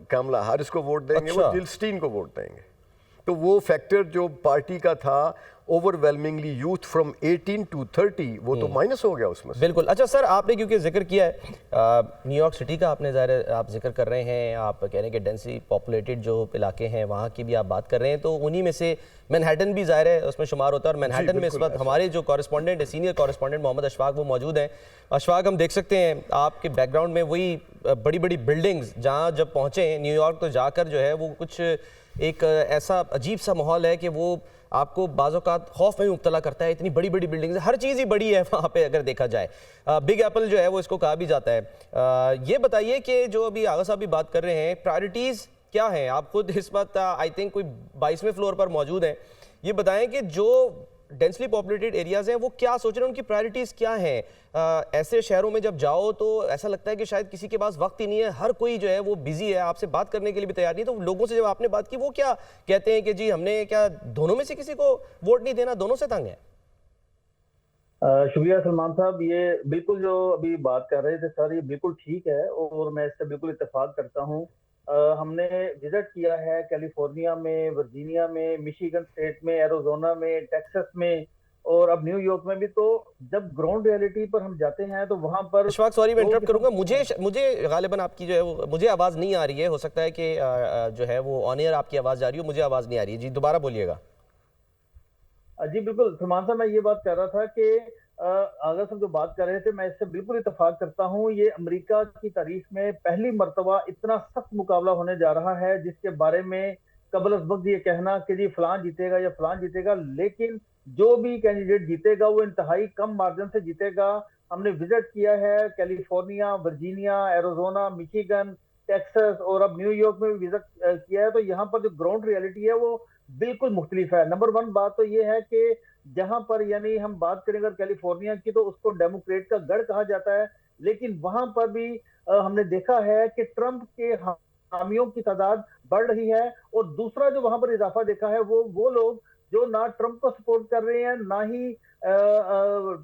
कामला हारिस को वोट देंगे। अच्छा। वो जिल स्टीन को वोट देंगे। तो वो फैक्टर जो पार्टी का था ओवरवेलमिंगली यूथ फ्रॉम 18 to 30 वो तो माइनस हो गया उसमें से। बिल्कुल। अच्छा सर, आपने क्योंकि जिक्र किया है न्यूयॉर्क सिटी का, आपने ज़ाहिर आप जिक्र कर रहे हैं, आप कह रहे हैं कि डेंसली पॉपुलेटेड जो इलाके हैं वहाँ की भी आप बात कर रहे हैं, तो उन्हीं में से मैनहट्टन भी ज़ाहिर है उसमें शुमार होता है। और मैनहट्टन में इस वक्त हमारे जो कॉरेस्पॉन्डेंट है, सीनियर कॉरेस्पॉन्डेंट मोहम्मद अशफाक, वो मौजूद हैं। अशफाक, हम देख सकते हैं आपके बैकग्राउंड में वही बड़ी बड़ी बिल्डिंग्स, जहाँ जब पहुँचे न्यूयॉर्क तो जाकर जो है वो कुछ एक ऐसा अजीब सा माहौल है कि वो आपको बाज़-औक़ात खौफ में मुब्तला करता है। इतनी बड़ी बड़ी बिल्डिंग्स, हर चीज़ ही बड़ी है वहाँ पे अगर देखा जाए। बिग एप्पल जो है वो इसको कहा भी जाता है। ये बताइए कि जो अभी आगा साहब भी बात कर रहे हैं, प्रायोरिटीज़ क्या हैं? आप खुद इस वक्त आई थिंक कोई 22वें फ्लोर पर मौजूद हैं। ये बताएं कि जो डेंसली पॉपुलेटेड एरियाज़ हैं वो क्या सोच रहे हैं, उनकी प्रायोरिटीज़ क्या हैं? ऐसे शहरों में जब जाओ तो ऐसा लगता है कि शायद किसी के पास वक्त ही नहीं है, हर कोई जो है वो बिजी है, आपसे बात करने के लिए भी तैयार नहीं। तो लोगों से जब आपने बात की, वो क्या कहते हैं कि जी हमने क्या दोनों में से किसी को वोट नहीं देना, दोनों से तंग है? शुक्रिया सलमान साहब, ये बिल्कुल जो अभी बात कर रहे थे सर, ये बिल्कुल ठीक है और मैं इससे बिल्कुल इत्तेफाक करता हूँ। हमने विजिट किया है कैलिफोर्निया में, वर्जीनिया में, मिशिगन स्टेट में, एरिज़ोना में, टेक्सास में और अब न्यूयॉर्क में भी। तो जब ग्राउंड रियलिटी पर हम जाते हैं तो वहां पर अशफाक, सॉरी मैं इंटरप्ट करूंगा, मुझे गालिबन आपकी जो है मुझे आवाज़ नहीं आ रही है। हो सकता है कि जो है वो ऑन एयर आपकी आवाज़ जा रही हो, मुझे आवाज़ नहीं आ रही है। जी दोबारा बोलिएगा। जी बिल्कुल सलमान साहब, मैं ये बात कर रहा था कि आगा साहब जो बात कर रहे थे, मैं इससे बिल्कुल इत्तेफाक करता हूँ। ये अमेरिका की तारीख में पहली मर्तबा इतना सख्त मुकाबला होने जा रहा है जिसके बारे में कबल अज़ वक्त ये कहना कि जी फलां जीतेगा या फलां जीतेगा, लेकिन जो भी कैंडिडेट जीतेगा वो इंतहाई कम मार्जिन से जीतेगा। हमने विजिट किया है California, Virginia, Arizona, Michigan, Texas और अब न्यूयॉर्क में भी विजिट किया है। तो यहाँ पर जो ग्राउंड रियलिटी है वो बिल्कुल मुख्तलिफ है। नंबर वन बात तो ये है कि जहां पर यानी हम बात करें अगर कैलिफोर्निया की तो उसको डेमोक्रेट का गढ़ कहा जाता है, लेकिन वहां पर भी हमने देखा है कि ट्रंप के हामियों की तादाद बढ़ रही है। और दूसरा जो वहां पर इजाफा देखा है वो लोग जो ना ट्रंप को सपोर्ट कर रहे हैं, ना ही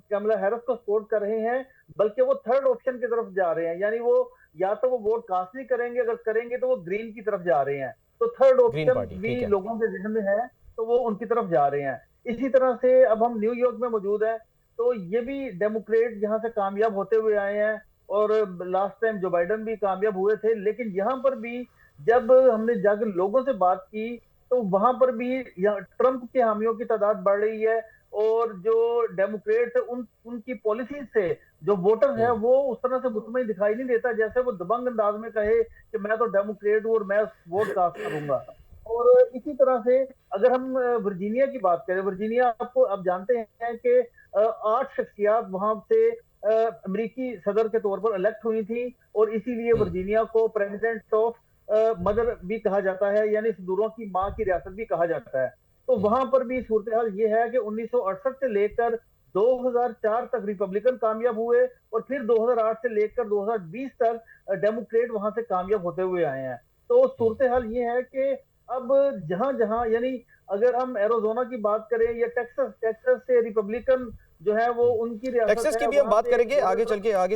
कमला हैरिस को सपोर्ट कर रहे हैं, बल्कि वो थर्ड ऑप्शन की तरफ जा रहे हैं। यानी वो या तो वो वोट कास्ट नहीं करेंगे, अगर करेंगे तो वो ग्रीन की तरफ जा रहे हैं। तो थर्ड ऑप्शन भी लोगों के जहन में है तो वो उनकी तरफ जा रहे हैं। इसी तरह से अब हम न्यूयॉर्क में मौजूद हैं तो ये भी डेमोक्रेट यहाँ से कामयाब होते हुए आए हैं और लास्ट टाइम जो बाइडन भी कामयाब हुए थे। लेकिन यहाँ पर भी जब हमने जाकर लोगों से बात की तो वहां पर भी ट्रंप के हामियों की तादाद बढ़ रही है और जो डेमोक्रेट उनकी पॉलिसी से जो वोटर है वो उस तरह से मुतमईन दिखाई नहीं देता जैसे वो दबंग अंदाज में कहे कि मैं तो डेमोक्रेट हूँ और मैं वोट कास्ट करूंगा। और इसी तरह से अगर हम वर्जीनिया की बात करें, वर्जीनिया आपको अब जानते हैं कि 8 शख्सियात वहां से अमेरिकी सदर के तौर पर इलेक्ट हुई थी और इसीलिए वर्जीनिया को प्रेसिडेंट ऑफ मदर भी कहा जाता है, यानी सुदूरों की माँ की रियासत भी कहा जाता है। तो वहां पर भी सूरत हाल ये है कि 1968 से लेकर 2004 तक रिपब्लिकन कामयाब हुए और फिर 2008 से लेकर 2020 तक डेमोक्रेट वहां से कामयाब होते हुए आए हैं। तो सूरत हाल ये है कि अब जहां जहां यानी अगर हम एरिज़ोना की बात करें या टेक्सास से रिपब्लिकन जो है वो उनकी रियासत टेक्सास की भी हम बात करेंगे, आगे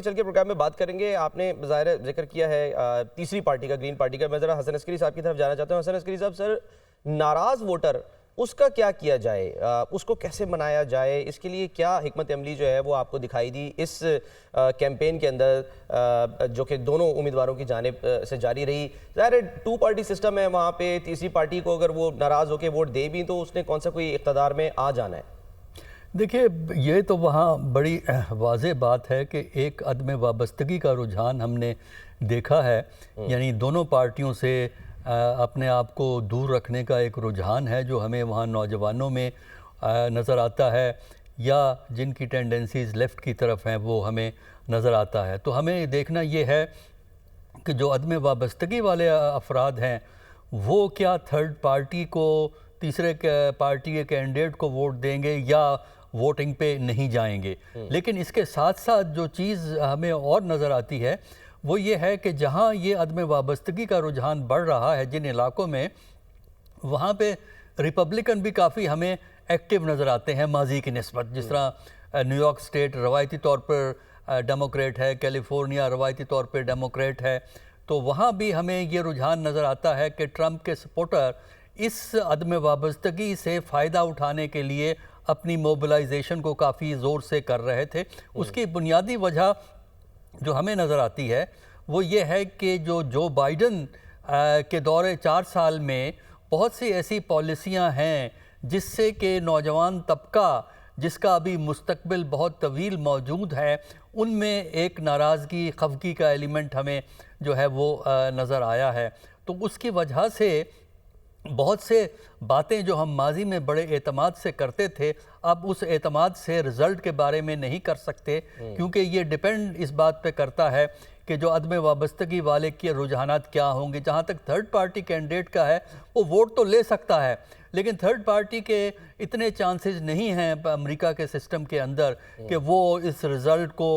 चल के प्रोग्राम में बात करेंगे। आपने ज़ाहिर जिक्र किया है तीसरी पार्टी का, ग्रीन पार्टी का। मैं जरा हसन अस्करी साहब की तरफ जाना चाहता हूँ। हसन अस्करी साहब, सर नाराज वोटर उसका क्या किया जाए, उसको कैसे मनाया जाए, इसके लिए क्या हिकमत अमली जो है वो आपको दिखाई दी इस कैंपेन के अंदर जो कि दोनों उम्मीदवारों की जानिब से जारी रही? ज़ाहिर 2 पार्टी सिस्टम है वहाँ पे, तीसरी पार्टी को अगर वो नाराज़ होकर वोट दे भी तो उसने कौन सा कोई इक़्तिदार में आ जाना है? देखिए, ये तो वहाँ बड़ी वाज़ेह बात है कि एक अदम वाबस्तगी का रुझान हमने देखा है, यानी दोनों पार्टियों से अपने आप को दूर रखने का एक रुझान है जो हमें वहाँ नौजवानों में नज़र आता है या जिनकी टेंडेंसीज़ लेफ़्ट की तरफ हैं वो हमें नज़र आता है। तो हमें देखना ये है कि जो अदम वाबस्तगी वाले अफराद हैं वो क्या थर्ड पार्टी को, तीसरे पार्टी के कैंडिडेट को वोट देंगे या वोटिंग पे नहीं जाएंगे। लेकिन इसके साथ साथ जो चीज़ हमें और नज़र आती है वो ये है कि जहाँ ये अदम वाबस्तगी का रुझान बढ़ रहा है जिन इलाकों में, वहाँ पे रिपब्लिकन भी काफ़ी हमें एक्टिव नज़र आते हैं माजी की निस्बत। जिस तरह न्यूयॉर्क स्टेट रवायती तौर पर डेमोक्रेट है, कैलिफोर्निया रवायती तौर पर डेमोक्रेट है, तो वहाँ भी हमें ये रुझान नज़र आता है कि ट्रंप के सपोर्टर इस अदम वाबस्तगी से फ़ायदा उठाने के लिए अपनी मोबिलाइजेशन को काफ़ी ज़ोर से कर रहे थे। उसकी बुनियादी वजह जो हमें नज़र आती है वो ये है कि जो बाइडन के दौरे 4 साल में बहुत सी ऐसी पॉलिसियां हैं जिससे कि नौजवान तबका जिसका अभी मुस्तकबिल बहुत तवील मौजूद है, उनमें एक नाराज़गी खफगी का एलिमेंट हमें जो है वो नज़र आया है। तो उसकी वजह से बहुत से बातें जो हम माजी में बड़े एतमाद से करते थे, अब उस एतमाद से रिज़ल्ट के बारे में नहीं कर सकते, क्योंकि ये डिपेंड इस बात पे करता है कि जो अदम वाबस्तगी वाले के रुझानात क्या होंगे। जहाँ तक थर्ड पार्टी कैंडिडेट का है, वो वोट तो ले सकता है, लेकिन थर्ड पार्टी के इतने चांसेस नहीं हैं अमेरिका के सिस्टम के अंदर कि वो इस रिज़ल्ट को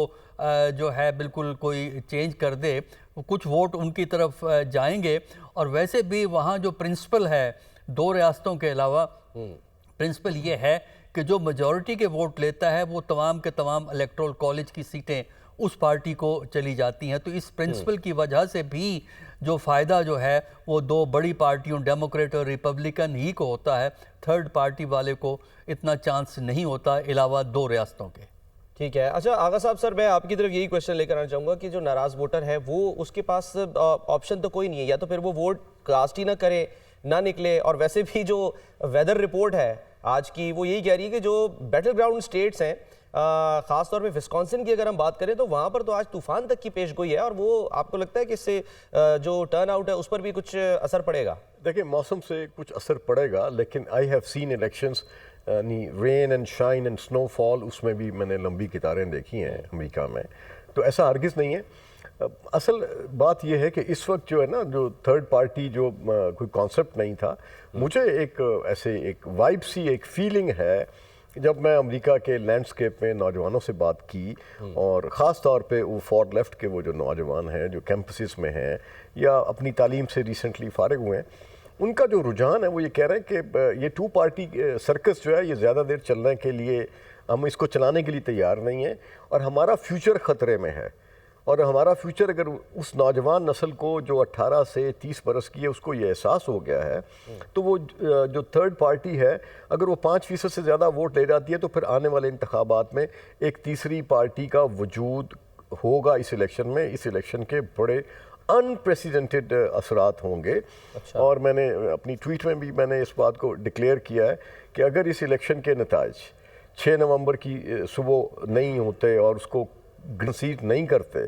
जो है बिल्कुल कोई चेंज कर दे। कुछ वोट उनकी तरफ जाएंगे, और वैसे भी वहाँ जो प्रिंसिपल है 2 रियासतों के अलावा, प्रिंसिपल ये है कि जो मेजॉरिटी के वोट लेता है वो तमाम के तमाम इलेक्टोरल कॉलेज की सीटें उस पार्टी को चली जाती हैं। तो इस प्रिंसिपल की वजह से भी जो फ़ायदा जो है वो 2 बड़ी पार्टियों डेमोक्रेट और रिपब्लिकन ही को होता है, थर्ड पार्टी वाले को इतना चांस नहीं होता अलावा 2 रियासतों के। ठीक है। अच्छा आगा साहब, सर मैं आपकी तरफ यही क्वेश्चन लेकर आना चाहूँगा कि जो नाराज़ वोटर है वो उसके पास ऑप्शन तो कोई नहीं है, या तो फिर वो वोट कास्ट ही ना करे, ना निकले। और वैसे भी जो वेदर रिपोर्ट है आज की वो यही कह रही है कि जो बैटल ग्राउंड स्टेट्स हैं, ख़ासतौर पे विस्कॉन्सिन की अगर हम बात करें तो वहाँ पर तो आज तूफान तक की पेश गोई है। और वो आपको लगता है कि इससे जो टर्न आउट है उस पर भी कुछ असर पड़ेगा? देखिए, मौसम से कुछ असर पड़ेगा, लेकिन I have seen elections rain and shine and snowfall, उसमें भी मैंने लंबी कतारें देखी हैं अमेरिका में, तो ऐसा हरगिज़ नहीं है। असल बात यह है कि इस वक्त जो है ना, जो थर्ड पार्टी जो कोई कॉन्सेप्ट नहीं था, मुझे एक ऐसे एक वाइब सी एक फीलिंग है जब मैं अमेरिका के लैंडस्केप में नौजवानों से बात की, और ख़ास तौर पे वो फॉर लेफ्ट के वो जो नौजवान हैं जो कैंपसेस में हैं या अपनी तालीम से रिसेंटली फारिग हुए हैं, उनका जो रुझान है वो ये कह रहे हैं कि ये 2 पार्टी सर्कस जो है ये ज़्यादा देर चलने के लिए, हम इसको चलाने के लिए तैयार नहीं हैं, और हमारा फ्यूचर ख़तरे में है। और हमारा फ्यूचर, अगर उस नौजवान नस्ल को जो 18 से 30 बरस की है उसको ये एहसास हो गया है, तो वो जो थर्ड पार्टी है अगर वो 5% से ज़्यादा वोट ले जाती है तो फिर आने वाले इंतखाबात में एक तीसरी पार्टी का वजूद होगा इस इलेक्शन में। इस इलेक्शन के बड़े अनप्रेसिडेंटेड असरात होंगे। अच्छा। और मैंने अपनी ट्वीट में भी मैंने इस बात को डिक्लेयर किया है कि अगर इस इलेक्शन के नताइज 6 नवंबर की सुबह नहीं होते और उसको कंसीड नहीं करते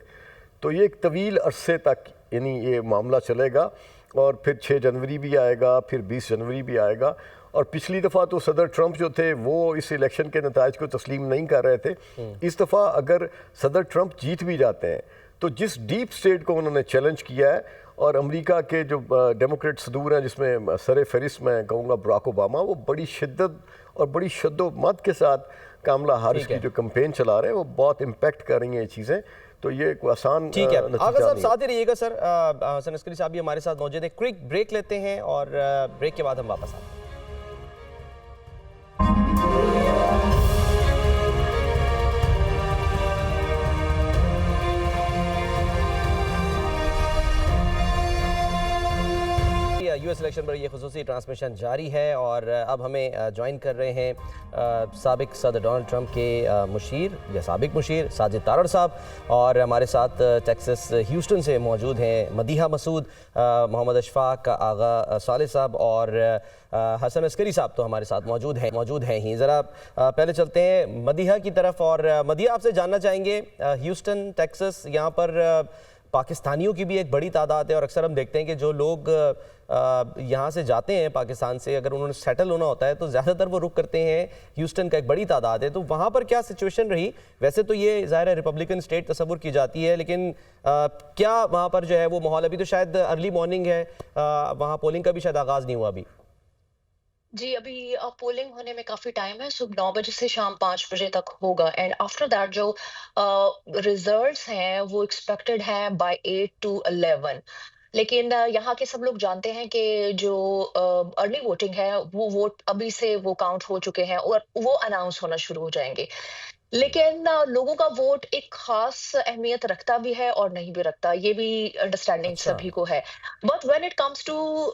तो ये एक तवील अरसे तक यानी ये मामला चलेगा, और फिर 6 जनवरी भी आएगा, फिर 20 जनवरी भी आएगा। और पिछली दफ़ा तो सदर ट्रंप जो थे वो इस इलेक्शन के नताइज को तस्लीम नहीं कर रहे थे। इस दफ़ा अगर सदर ट्रंप जीत भी जाते हैं तो जिस डीप स्टेट को उन्होंने चैलेंज किया है, और अमेरिका के जो डेमोक्रेट सदूर हैं जिसमें सर फहरिस्त मैं कहूँगा बराक ओबामा, वो बड़ी शिद्दत और बड़ी शद्दोमत के साथ कामला हारिस की जो कैंपेन चला रहे हैं वो बहुत इम्पैक्ट कर रही हैं ये चीज़ें। तो ये एक आसान ठीक है। आगा साहब साथ ही रहिएगा सर, हसन अस्करी साहब भी हमारे साथ मौजूद है। क्विक ब्रेक लेते हैं और ब्रेक के बाद हम वापस आते हैं। यूएस इलेक्शन पर ये खुसूसी ट्रांसमिशन जारी है, और अब हमें ज्वाइन कर रहे हैं साबिक सदर डोनाल्ड ट्रंप के मुशीर या साबिक मुशीर साजिद तारड़ साहब, और हमारे साथ टेक्सास ह्यूस्टन से मौजूद हैं मदीहा मसूद, मोहम्मद अशफाक, आगा साले साहब और हसन अस्करी साहब तो हमारे साथ मौजूद हैं ही। ज़रा पहले चलते हैं मदीहा की तरफ, और मदीहा आपसे जानना चाहेंगे ह्यूस्टन टेक्सास, यहाँ पर पाकिस्तानियों की भी एक बड़ी तादाद है, और अक्सर हम देखते हैं कि जो लोग यहाँ से जाते हैं पाकिस्तान से, अगर उन्होंने सेटल होना होता है तो ज़्यादातर वो रुक करते हैं ह्यूस्टन का, एक बड़ी तादाद है। तो वहाँ पर क्या सिचुएशन रही? वैसे तो ये ज़ाहिर है रिपब्लिकन स्टेट तस्वुर की जाती है, लेकिन क्या वहाँ पर जो है वो माहौल, अभी तो शायद अर्ली मॉर्निंग है, वहाँ पोलिंग का भी शायद आगाज़ नहीं हुआ अभी। जी, अभी पोलिंग होने में काफ़ी टाइम है, सुबह 9 बजे से शाम 5 बजे तक होगा, एंड आफ्टर दैट जो रिजल्ट्स हैं वो एक्सपेक्टेड हैं बाय 8 to 11। लेकिन यहाँ के सब लोग जानते हैं कि जो अर्ली वोटिंग है वो वोट अभी से वो काउंट हो चुके हैं और वो अनाउंस होना शुरू हो जाएंगे। लेकिन लोगों का वोट एक खास अहमियत रखता भी है और नहीं भी रखता, ये भी अंडरस्टैंडिंग अच्छा। सभी को है। But when it comes to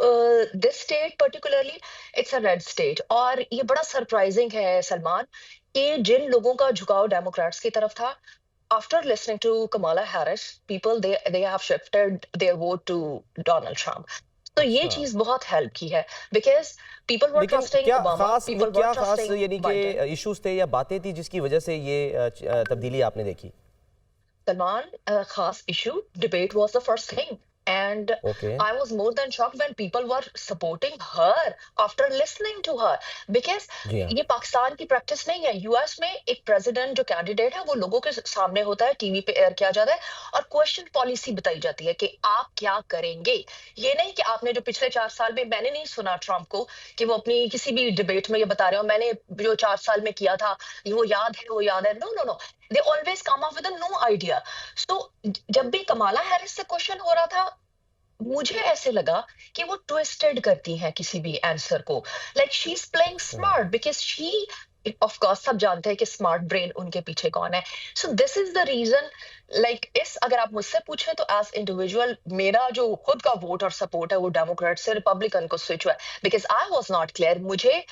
this state particularly, it's a red state. और ये बड़ा सरप्राइजिंग है सलमान, कि जिन लोगों का झुकाव डेमोक्रेट्स की तरफ था, after listening to Kamala Harris, people they have shifted their vote to Donald Trump. तो ये अच्छा, चीज बहुत हेल्प की है, बिकॉज पीपल वर लेकिन ट्रस्टिंग ओबामा, पीपल वर क्या खास ट्रस्टिंग यानी कि बाइडेन। इश्यूज थे या बातें थी जिसकी वजह से ये तब्दीली आपने देखी? Salman, khas issue, debate was the first thing. And okay. I was more than shocked when people were supporting her after listening to her. Because जी हाँ। ये पाकिस्तान की प्रैक्टिस नहीं है। यूएस में एक प्रेसिडेंट जो कैंडिडेट है वो लोगों के सामने होता है, टीवी पे एयर किया जाता है और क्वेश्चन पॉलिसी बताई जाती है कि आप क्या करेंगे। ये नहीं कि आपने जो पिछले 4 साल में, मैंने नहीं सुना ट्रम्प को कि वो अपनी किसी भी डिबेट में ये बता रहे हो मैंने जो 4 साल में किया था वो याद है, वो याद है। No no no, they always come up with a no idea. So जब भी कमाला हैरिस से क्वेश्चन हो रहा था, मुझे ऐसे लगा कि वो ट्विस्टेड करती हैं किसी भी आंसर को, like she is playing smart because she, of course सब जानते हैं कि स्मार्ट ब्रेन उनके पीछे कौन है। So this is the reason, like इस अगर आप मुझसे पूछें तो एज इंडिविजुअल मेरा जो खुद का वोट और सपोर्ट है वो डेमोक्रेट से रिपब्लिकन को स्विच हुआ है, because I was not clear. मुझे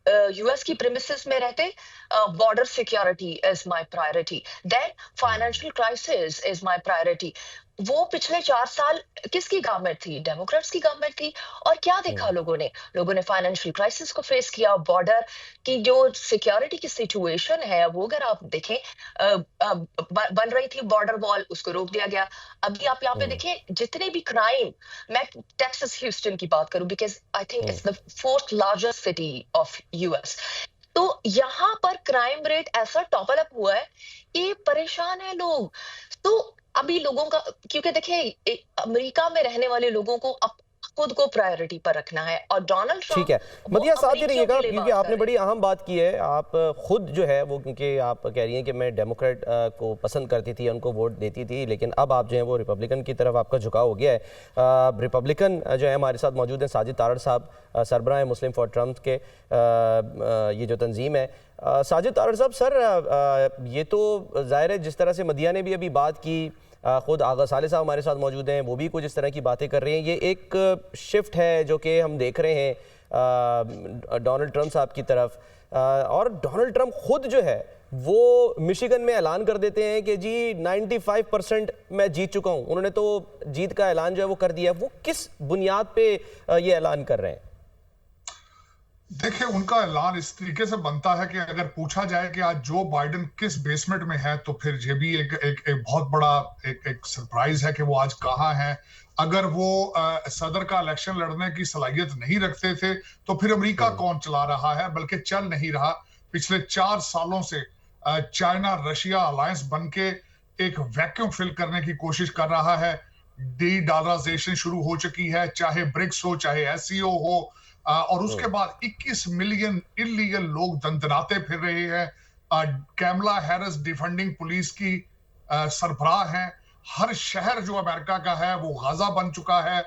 यूएस की प्रीमिसेस में रहते border security is my priority, then financial crisis is my priority. वो पिछले 4 साल किसकी गवर्नमेंट थी? डेमोक्रेट्स की गवर्नमेंट थी। और क्या देखा लोगों ने फाइनेंशियल क्राइसिस को फेस किया, बॉर्डर की जो सिक्योरिटी की सिचुएशन है वो अगर आप देखें, बन रही थी बॉर्डर वॉल, उसको रोक दिया गया। अभी आप यहाँ पे देखिए जितने भी क्राइम, मैं टेक्सास ह्यूस्टन की बात करूं because I think it's the 4th largest city of US, तो यहाँ पर क्राइम रेट ऐसा टॉपल अप हुआ है कि परेशान है लोग। तो अभी लोगों का, क्योंकि देखिए अमेरिका में रहने वाले लोगों को खुद को प्रायोरिटी पर रखना है और डोनाल्ड ठीक ट्रम्प है, मदिया साथ ही अमेरिकियों रहिएगा के लिए क्योंकि बात आपने कर बड़ी अहम बात की है। आप खुद जो है वो, क्योंकि आप कह रही हैं कि मैं डेमोक्रेट को पसंद करती थी, उनको वोट देती थी, लेकिन अब आप जो है वो रिपब्लिकन की तरफ आपका झुकाव हो गया है। रिपब्लिकन जो है हमारे साथ मौजूद हैं साजिद तारड़ साहब, सरबराह मुस्लिम फॉर ट्रम्प के ये जो तंजीम है। साजिद तारड़ साहब, सर ये तो ज़ाहिर है जिस तरह से मदिया ने भी अभी बात की, खुद आगा साले साहब हमारे साथ मौजूद हैं, वो भी कुछ इस तरह की बातें कर रहे हैं। ये एक शिफ्ट है जो कि हम देख रहे हैं डोनाल्ड ट्रम्प साहब की तरफ। और डोनाल्ड ट्रम्प खुद जो है वो मिशिगन में ऐलान कर देते हैं कि जी 95% मैं जीत चुका हूं। उन्होंने तो जीत का ऐलान जो है वो कर दिया। वो किस बुनियाद पे ये ऐलान कर रहे हैं? देखिए, उनका ऐलान इस तरीके से बनता है कि अगर पूछा जाए कि आज जो बाइडेन किस बेसमेंट में है तो फिर ये भी एक बहुत बड़ा एक सरप्राइज है कि वो आज कहाँ है। अगर वो सदर का इलेक्शन लड़ने की सलाहियत नहीं रखते थे तो फिर अमेरिका कौन चला रहा है, बल्कि चल नहीं रहा। पिछले 4 सालों से चाइना रशिया अलायंस बन के एक वैक्यूम फिल करने की कोशिश कर रहा है। डी डॉलराइजेशन शुरू हो चुकी है, चाहे ब्रिक्स हो चाहे एससीओ हो, और उसके बाद 21 मिलियन इलीगल लोग दंदनाते फिर रहे हैं। कैमला हैरिस डिफेंडिंग पुलिस की सरबराह हैं। हर शहर जो अमेरिका का है वो गाजा बन चुका है।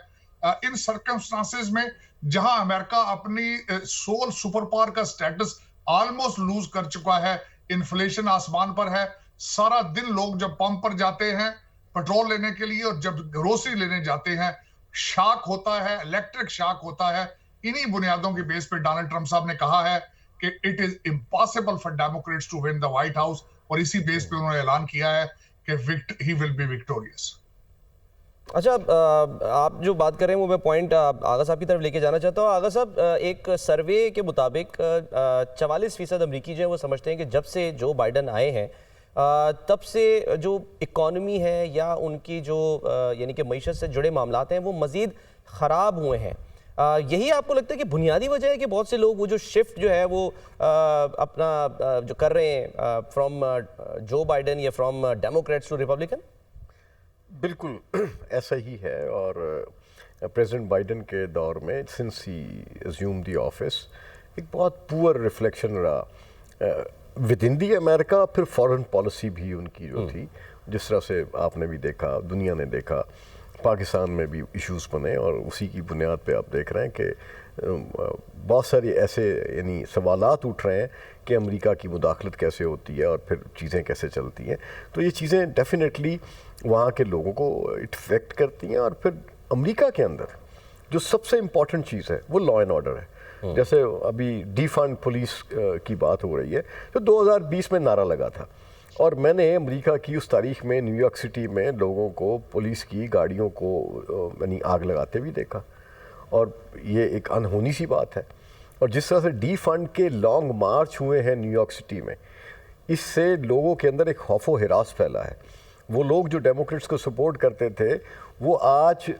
इन सर्कमस्टांसेस में जहां अमेरिका अपनी सोल सुपर पावर का स्टेटस ऑलमोस्ट लूज कर चुका है, इन्फ्लेशन आसमान पर है। सारा दिन लोग जब पंप पर जाते हैं पेट्रोल लेने के लिए और जब ग्रोसरी लेने जाते हैं, शॉक होता है, इलेक्ट्रिक शॉक होता है। इन्हीं बुनियादों के बेस पे डोनाल्ड ट्रम्प साहब ने कहा है कि it is impossible for Democrats to win the White House, और इसी बेस पे उन्होंने ऐलान किया है कि ही विल बी विक्टोरियस। अच्छा, आप जो बात कर रहे हैं वो मैं पॉइंट आगा साहब की तरफ लेके जाना चाहता हूँ। आगा साहब, एक सर्वे के मुताबिक 44% अमरीकी जो है वो समझते हैं कि जब से जो बाइडन आए हैं तब से जो इकॉनमी है या उनकी जो यानी कि मईशत से जुड़े मामलात हैं वो मज़ीद ख़राब हुए हैं। यही आपको लगता है कि बुनियादी वजह है कि बहुत से लोग वो जो शिफ्ट जो है वो अपना जो कर रहे हैं फ्रॉम जो बाइडन या फ्रॉम डेमोक्रेट्स टू रिपब्लिकन? बिल्कुल ऐसा ही है। और प्रेसिडेंट बाइडन के दौर में since he assume the office एक बहुत पुअर रिफ्लेक्शन रहा विद इन दी अमेरिका। फिर फॉरेन पॉलिसी भी उनकी जो थी, जिस तरह से आपने भी देखा, दुनिया ने देखा, पाकिस्तान में भी इश्यूज बने, और उसी की बुनियाद पे आप देख रहे हैं कि बहुत सारे ऐसे यानी सवालात उठ रहे हैं कि अमेरिका की मुदाखलत कैसे होती है और फिर चीज़ें कैसे चलती हैं। तो ये चीज़ें डेफिनेटली वहाँ के लोगों को इफेक्ट करती हैं। और फिर अमेरिका के अंदर जो सबसे इम्पॉर्टेंट चीज़ है वो लॉ एंड ऑर्डर है। जैसे अभी डिफंड पुलिस की बात हो रही है, तो 2020 में नारा लगा था और मैंने अमेरिका की उस तारीख में न्यूयॉर्क सिटी में लोगों को पुलिस की गाड़ियों को यानी आग लगाते भी देखा, और ये एक अनहोनी सी बात है। और जिस तरह से डिफंड के लॉन्ग मार्च हुए हैं न्यूयॉर्क सिटी में, इससे लोगों के अंदर एक खौफ व हिरास फैला है। वो लोग जो डेमोक्रेट्स को सपोर्ट करते थे वो आज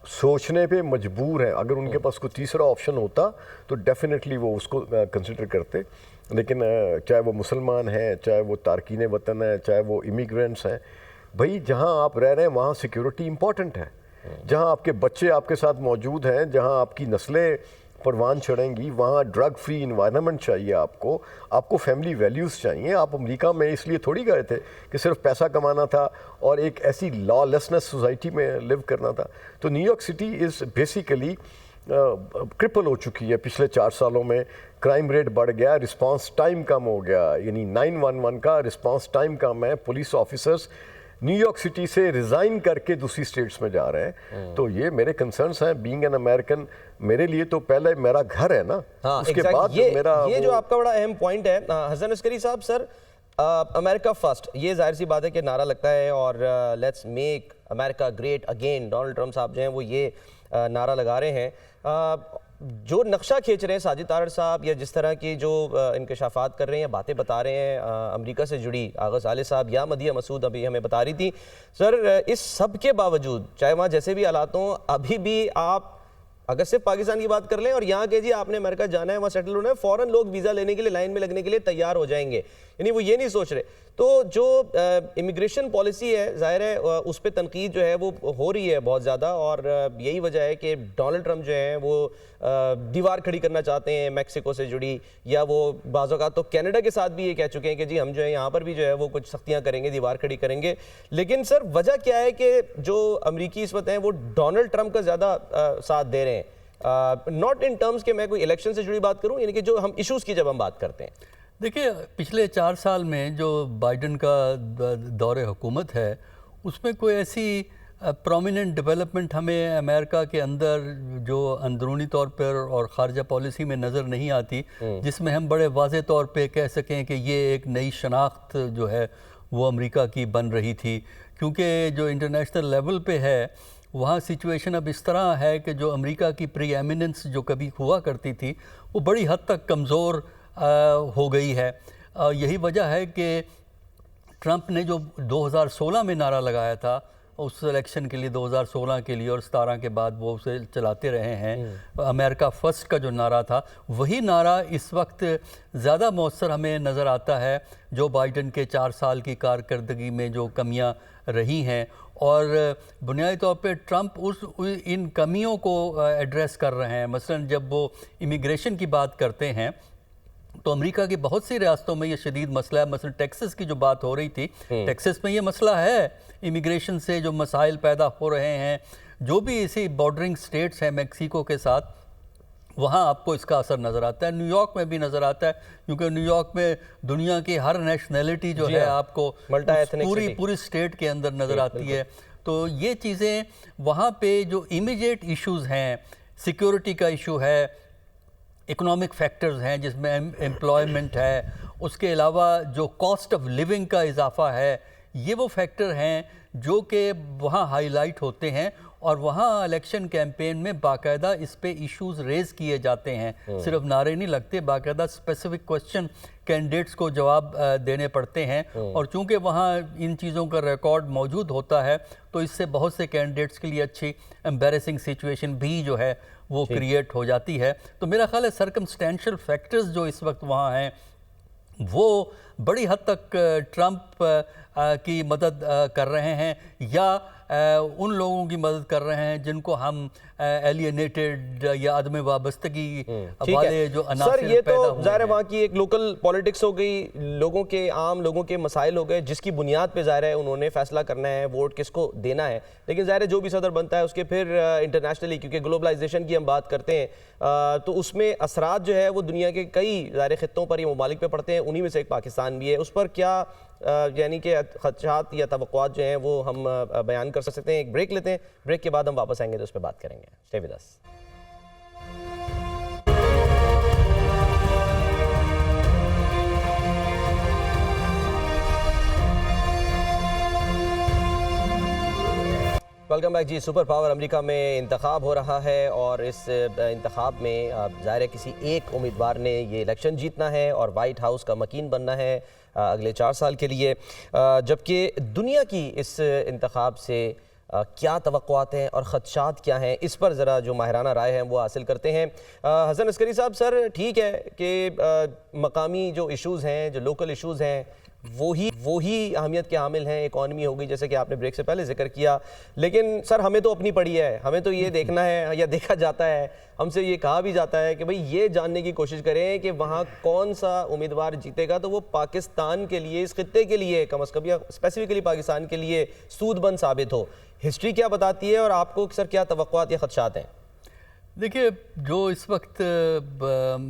सोचने पे मजबूर हैं, अगर उनके पास कोई तीसरा ऑप्शन होता तो डेफिनेटली वो उसको कंसिडर करते। लेकिन चाहे वो मुसलमान हैं, चाहे वो तारकीन वतन हैं, चाहे वो इमिग्रेंट्स हैं, भाई जहां आप रह रहे हैं वहां सिक्योरिटी इंपॉर्टेंट है। जहां आपके बच्चे आपके साथ मौजूद हैं, जहां आपकी नस्लें परवान चढ़ेंगी, वहाँ ड्रग फ्री इन्वायरमेंट चाहिए आपको फैमिली वैल्यूज़ चाहिए। आप अमेरिका में इसलिए थोड़ी गए थे कि सिर्फ पैसा कमाना था और एक ऐसी लॉलेसनेस सोसाइटी में लिव करना था। तो New York city is basically cripple हो चुकी है पिछले 4 सालों में। क्राइम रेट बढ़ गया, रिस्पांस टाइम कम हो गया, यानी 911 का रिस्पांस टाइम कम है। पुलिस ऑफिसर्स न्यूयॉर्क सिटी से रिज़ाइन करके दूसरी स्टेट्स में जा रहे हैं। तो ये मेरे कंसर्न्स हैं। बीइंग एन अमेरिकन, मेरे लिए तो पहले मेरा घर है ना, हाँ, उसके exactly. बाद मेरा ये जो आपका बड़ा अहम पॉइंट है हसन अस्करी साहब, सर अमेरिका फर्स्ट, ये जाहिर सी बात है कि नारा लगता है और let's make America great again, Donald Trump साहब जो हैं वो ये नारा लगा रहे हैं। जो नक्शा खींच रहे हैं साजिद तारड़ साहब, या जिस तरह की जो इंकशाफात कर रहे हैं, बातें बता रहे हैं अमेरिका से जुड़ी, आगा साले साहब या मदिया मसूद अभी हमें बता रही थी, सर इस सब के बावजूद चाहे वहाँ जैसे भी हालात हों, अभी भी आप अगर सिर्फ पाकिस्तान की बात कर लें और यहाँ के जी आपने अमेरिका जाना है, वहाँ सेटल होना है, फ़ौरन लोग वीज़ा लेने के लिए लाइन में लगने के लिए तैयार हो जाएंगे। यानी वो ये नहीं सोच रहे। तो जो इमिग्रेशन पॉलिसी है, जाहिर है उस पर तनकीद जो है वो हो रही है बहुत ज़्यादा, और यही वजह है कि डोनाल्ड ट्रम्प जो हैं वो दीवार खड़ी करना चाहते हैं मैक्सिको से जुड़ी, या वो बाज़ औक़ात तो कनाडा के साथ भी ये कह चुके हैं कि जी हम जो है यहाँ पर भी जो है वो कुछ सख्तियाँ करेंगे, दीवार खड़ी करेंगे। लेकिन सर वजह क्या है कि जो अमरीकी इस वक्त हैं वो डोनाल्ड ट्रम्प का ज़्यादा साथ दे रहे हैं, नॉट इन टर्म्स के मैं कोई इलेक्शन से जुड़ी बात करूँ, यानी कि जो हम इशूज़ की जब हम बात करते हैं। देखिए, पिछले 4 साल में जो बाइडन का दौरे हुकूमत है उसमें कोई ऐसी प्रोमिनेंट डेवलपमेंट हमें अमेरिका के अंदर जो अंदरूनी तौर पर और ख़ारजा पॉलिसी में नज़र नहीं आती जिसमें हम बड़े वाज़े तौर पे कह सकें कि ये एक नई शनाख्त जो है वो अमेरिका की बन रही थी। क्योंकि जो इंटरनेशनल लेवल पे है वहाँ सिचुएशन अब इस तरह है कि जो अमेरिका की प्री एमिनेंस जो कभी हुआ करती थी वो बड़ी हद तक कमज़ोर हो गई है। यही वजह है कि ट्रंप ने जो 2016 में नारा लगाया था उस इलेक्शन के लिए, 2016 के लिए और 17 के बाद वो उसे चलाते रहे हैं, अमेरिका फ़र्स्ट का जो नारा था, वही नारा इस वक्त ज़्यादा मौसर हमें नज़र आता है जो बाइडन के 4 साल की कारकर्दगी में जो कमियां रही हैं। और बुनियादी तौर पे ट्रंप इन कमियों को एड्रेस कर रहे हैं। मसलन जब वो इमिग्रेशन की बात करते हैं तो अमेरिका की बहुत सी रियासतों में ये शदीद मसला है। मसलन टेक्सास की जो बात हो रही थी, टेक्सास में ये मसला है, इमिग्रेशन से जो मसाइल पैदा हो रहे हैं, जो भी इसी बॉर्डरिंग स्टेट्स हैं मैक्सिको के साथ, वहाँ आपको इसका असर नज़र आता है। न्यूयॉर्क में भी नज़र आता है, क्योंकि न्यूयॉर्क में दुनिया की हर नेशनैलिटी जो है आपको पूरी स्टेट के अंदर नज़र आती है। तो ये चीज़ें वहाँ पे जो इमीडिएट इश्यूज़ हैं, सिक्योरिटी का इशू है, इकोनॉमिक फैक्टर्स हैं जिसमें एम्प्लॉयमेंट है, उसके अलावा जो कॉस्ट ऑफ लिविंग का इजाफा है, ये वो फैक्टर हैं जो कि वहाँ हाईलाइट होते हैं और वहाँ इलेक्शन कैंपेन में बाकायदा इस पे इश्यूज रेज किए जाते हैं। सिर्फ नारे नहीं लगते, बाकायदा स्पेसिफिक क्वेश्चन कैंडिडेट्स को जवाब देने पड़ते हैं। और चूंकि वहाँ इन चीज़ों का रिकॉर्ड मौजूद होता है तो इससे बहुत से कैंडिडेट्स के लिए अच्छी एम्बैरेसिंग सिचुएशन भी जो है वो क्रिएट हो जाती है। तो मेरा ख्याल है सर्कमस्टेंशियल फैक्टर्स जो इस वक्त वहाँ हैं वो बड़ी हद तक ट्रंप की मदद कर रहे हैं या उन लोगों की मदद कर रहे हैं जिनको हम एलियनेटेड या अदम वाबस्तगी वाले जो सर, अनासिर ये पैदा तो हुए ज़ाहिर है हैं। वहाँ की एक लोकल पॉलिटिक्स हो गई, लोगों के आम लोगों के मसाइल हो गए, जिसकी बुनियाद पे ज़ाहिर है उन्होंने फैसला करना है वोट किसको देना है। लेकिन ज़ाहिर है जो भी सदर बनता है उसके फिर इंटरनेशनली, क्योंकि ग्लोबलाइजेशन की हम बात करते हैं तो उसमें असरात जो है वो दुनिया के कई ज़ाहिर खित्तों पर या ममालिक पे पड़ते हैं, उन्हीं में से एक पाकिस्तान भी है। उस पर क्या यानी कि खदशात या तवक्कुआत जो हैं वो हम बयान कर सकते हैं। एक ब्रेक लेते हैं, ब्रेक के बाद हम वापस आएंगे तो उस पर बात करेंगे। Stay with us. Welcome back जी। सुपर पावर अमेरिका में इंतखाब हो रहा है और इस इंतखाब में ज़ाहिर है किसी एक उम्मीदवार ने ये इलेक्शन जीतना है और वाइट हाउस का मकीन बनना है अगले 4 साल के लिए, जबकि दुनिया की इस इंतखाब से क्या तवक्कुआत हैं और ख़दशात क्या हैं, इस पर ज़रा जो माहिराना राय है वो हासिल करते हैं। हसन अस्करी साहब, सर ठीक है कि मकामी जो इश्यूज़ हैं, जो लोकल इश्यूज़ हैं वो ही अहमियत के हामिल हैं। इकॉनमी हो गई जैसे कि आपने ब्रेक से पहले जिक्र किया, लेकिन सर हमें तो अपनी पड़ी है, हमें तो ये देखना है या देखा जाता है, हमसे ये कहा भी जाता है कि भाई ये जानने की कोशिश करें कि वहाँ कौन सा उम्मीदवार जीतेगा तो वो पाकिस्तान के लिए, इस खित्ते के लिए कम अज़ कम या स्पेसिफिकली पाकिस्तान के लिए सूदबंद साबित हो। हिस्ट्री क्या बताती है और आपको सर क्या तवक्कुआत या खदशात हैं? देखिए, जो इस वक्त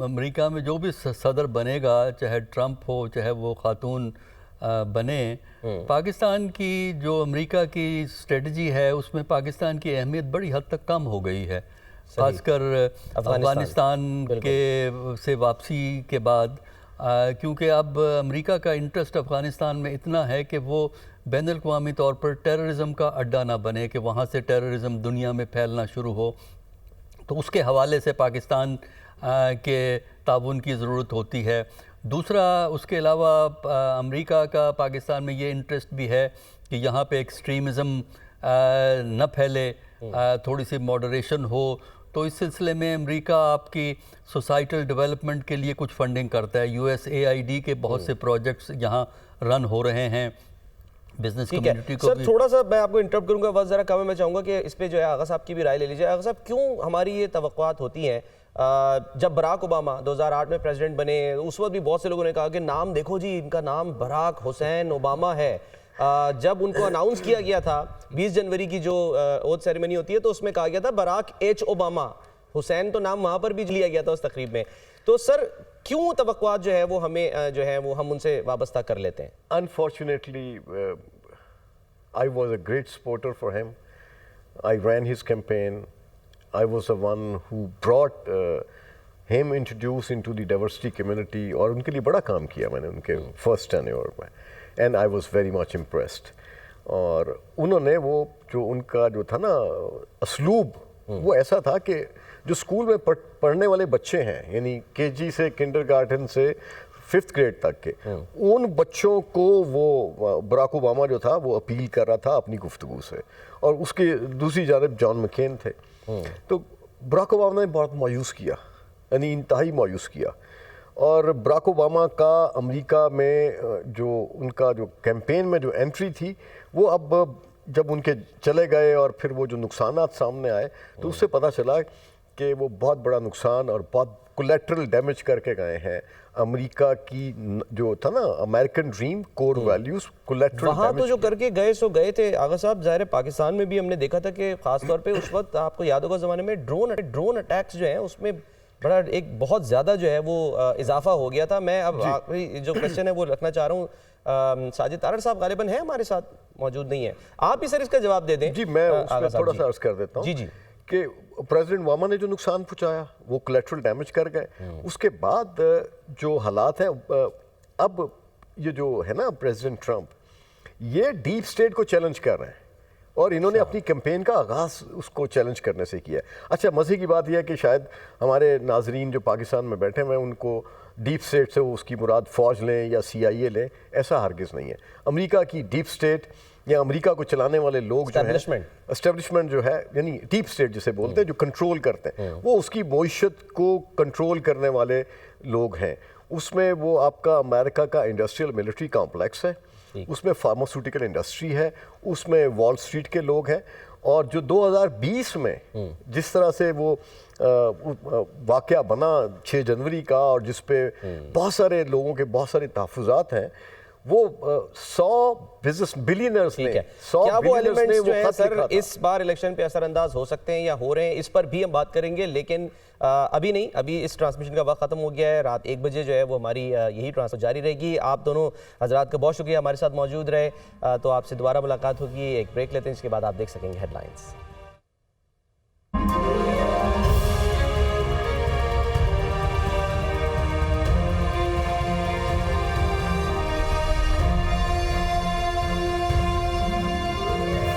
अमेरिका में जो भी सदर बनेगा, चाहे ट्रंप हो चाहे वो खातून बने, पाकिस्तान की जो अमेरिका की स्ट्रेटजी है उसमें पाकिस्तान की अहमियत बड़ी हद तक कम हो गई है, खासकर अफगानिस्तान के से वापसी के बाद, क्योंकि अब अमेरिका का इंटरेस्ट अफगानिस्तान में इतना है कि वो बैनुल-अक़वामी तौर पर टेररिज्म का अड्डा ना बने, कि वहाँ से टेररिज्म दुनिया में फैलना शुरू हो। तो उसके हवाले से पाकिस्तान के ताउन की ज़रूरत होती है। दूसरा, उसके अलावा अमेरिका का पाकिस्तान में ये इंटरेस्ट भी है कि यहाँ पे एक्सट्रीमिज़म न फैले, थोड़ी सी मॉडरेशन हो। तो इस सिलसिले में अमेरिका आपकी सोसाइटल डेवलपमेंट के लिए कुछ फंडिंग करता है। USAID के बहुत से प्रोजेक्ट्स यहाँ रन हो रहे हैं बिजनेस कम्युनिटी को। सर थोड़ा सा मैं आपको इंटरप्ट करूंगा, वक्त ज़रा कम है, मैं चाहूँगा कि इस पे जो है आगा साहब की भी राय ले लीजिए। आगा साहब, क्यों हमारी ये तवक्कुआत होती हैं? जब बराक ओबामा 2008 में प्रेसिडेंट बने उस वक्त भी बहुत से लोगों ने कहा कि नाम देखो जी, इनका नाम बराक हुसैन ओबामा है। जब उनको अनाउंस किया गया था 20 जनवरी की जो ओथ सेरेमनी होती है तो उसमें कहा गया था बराक H ओबामा, हुसैन तो नाम वहाँ पर भी लिया गया था उस तकरीब में। तो सर क्यों तवक्कुआत जो है वो हमें जो है वो हम उनसे वाबस्ता कर लेते हैं? Unfortunately, I was a great supporter for him. I ran his campaign. I was the one who brought him introduced into the diversity community और उनके लिए बड़ा काम किया मैंने उनके फर्स्ट टेन्योर में, and I was very much impressed. और उन्होंने वो जो उनका जो था ना असलूब, वो ऐसा था कि जो स्कूल में पढ़ने वाले बच्चे हैं, यानी KG से किंडरगार्टन से 5th ग्रेड तक के, उन बच्चों को वो बराक ओबामा जो था वो अपील कर रहा था अपनी गुफ्तगू से, और उसके दूसरी जानब जॉन मैकेन थे। तो बराक ओबामा ने बहुत मायूस किया, यानी इंतहाई मायूस किया। और बराक ओबामा का अमेरिका में जो उनका जो कैंपेन में जो एंट्री थी, वो अब जब उनके चले गए और फिर वो जो नुकसानात सामने आए तो उससे पता चला कि वो बहुत बड़ा नुकसान और बहुत कोलेटरल डैमेज करके गए हैं अमेरिका की जो था ना American dream, core values, collateral वहाँ तो जो करके गए सो गए थे। आगा साहब, ज़ाहिर है पाकिस्तान में भी हमने देखा था कि ख़ास तौर पे उस वक्त आपको याद होगा ज़माने में ड्रोन अटैक्स जो हैं उसमें बड़ा एक बहुत ज़्यादा जो है वो इजाफा हो गया था। मैं अब आखिरी जो क्वेश्चन है वो रखना चाह रहा हूँ, साजिद तारड़ साहब गालिबन है हमारे साथ, मौजूद नहीं है, आप ही सर इसका जवाब दे दें। जी, मैं उसमें थोड़ा सा अर्ज कर देता हूँ जी कि प्रेसिडेंट ओबामा ने जो नुकसान पहुंचाया वो कोलेटरल डैमेज कर गए। उसके बाद जो हालात हैं, अब ये जो है ना प्रेसिडेंट ट्रंप, ये डीप स्टेट को चैलेंज कर रहे हैं और इन्होंने अपनी कैंपेन का आगाज़ उसको चैलेंज करने से किया। अच्छा, मज़े की बात यह है कि शायद हमारे नाजरीन जो पाकिस्तान में बैठे हुए हैं उनको डीप स्टेट से उसकी मुराद फ़ौज लें या CIA लें, ऐसा हरगिज़ नहीं है। अमेरिका की डीप स्टेट या अमेरिका को चलाने वाले लोग जो हैं, एस्टेब्लिशमेंट जो है, यानी डीप स्टेट जिसे बोलते हैं, जो कंट्रोल करते हैं, वो उसकी मईशत को कंट्रोल करने वाले लोग हैं। उसमें वो आपका अमेरिका का इंडस्ट्रियल मिलिट्री कॉम्प्लेक्स है, उसमें फार्मास्यूटिकल इंडस्ट्री है, उसमें वॉल स्ट्रीट के लोग हैं। और जो 2020 में जिस तरह से वो वाक़या बना 6 जनवरी का, और जिस पे बहुत सारे लोगों के बहुत सारे तहफ़्फ़ुज़ात हैं, वो 100 बिजनेस बिलियनर्स ने, 100 क्या वो बिलियनर्स ने एलिमेंट्स वो जो है खत सर लिखा था। इस बार इलेक्शन पे असरअंदाज हो सकते हैं या हो रहे हैं, इस पर भी हम बात करेंगे। लेकिन अभी नहीं, अभी इस ट्रांसमिशन का वक्त खत्म हो गया है। रात 1 बजे जो है वो हमारी यही ट्रांसमिशन जारी रहेगी। आप दोनों हजरात का बहुत शुक्रिया हमारे साथ मौजूद रहे। तो आपसे दोबारा मुलाकात होगी। एक ब्रेक लेते हैं, इसके बाद आप देख सकेंगे हेडलाइंस।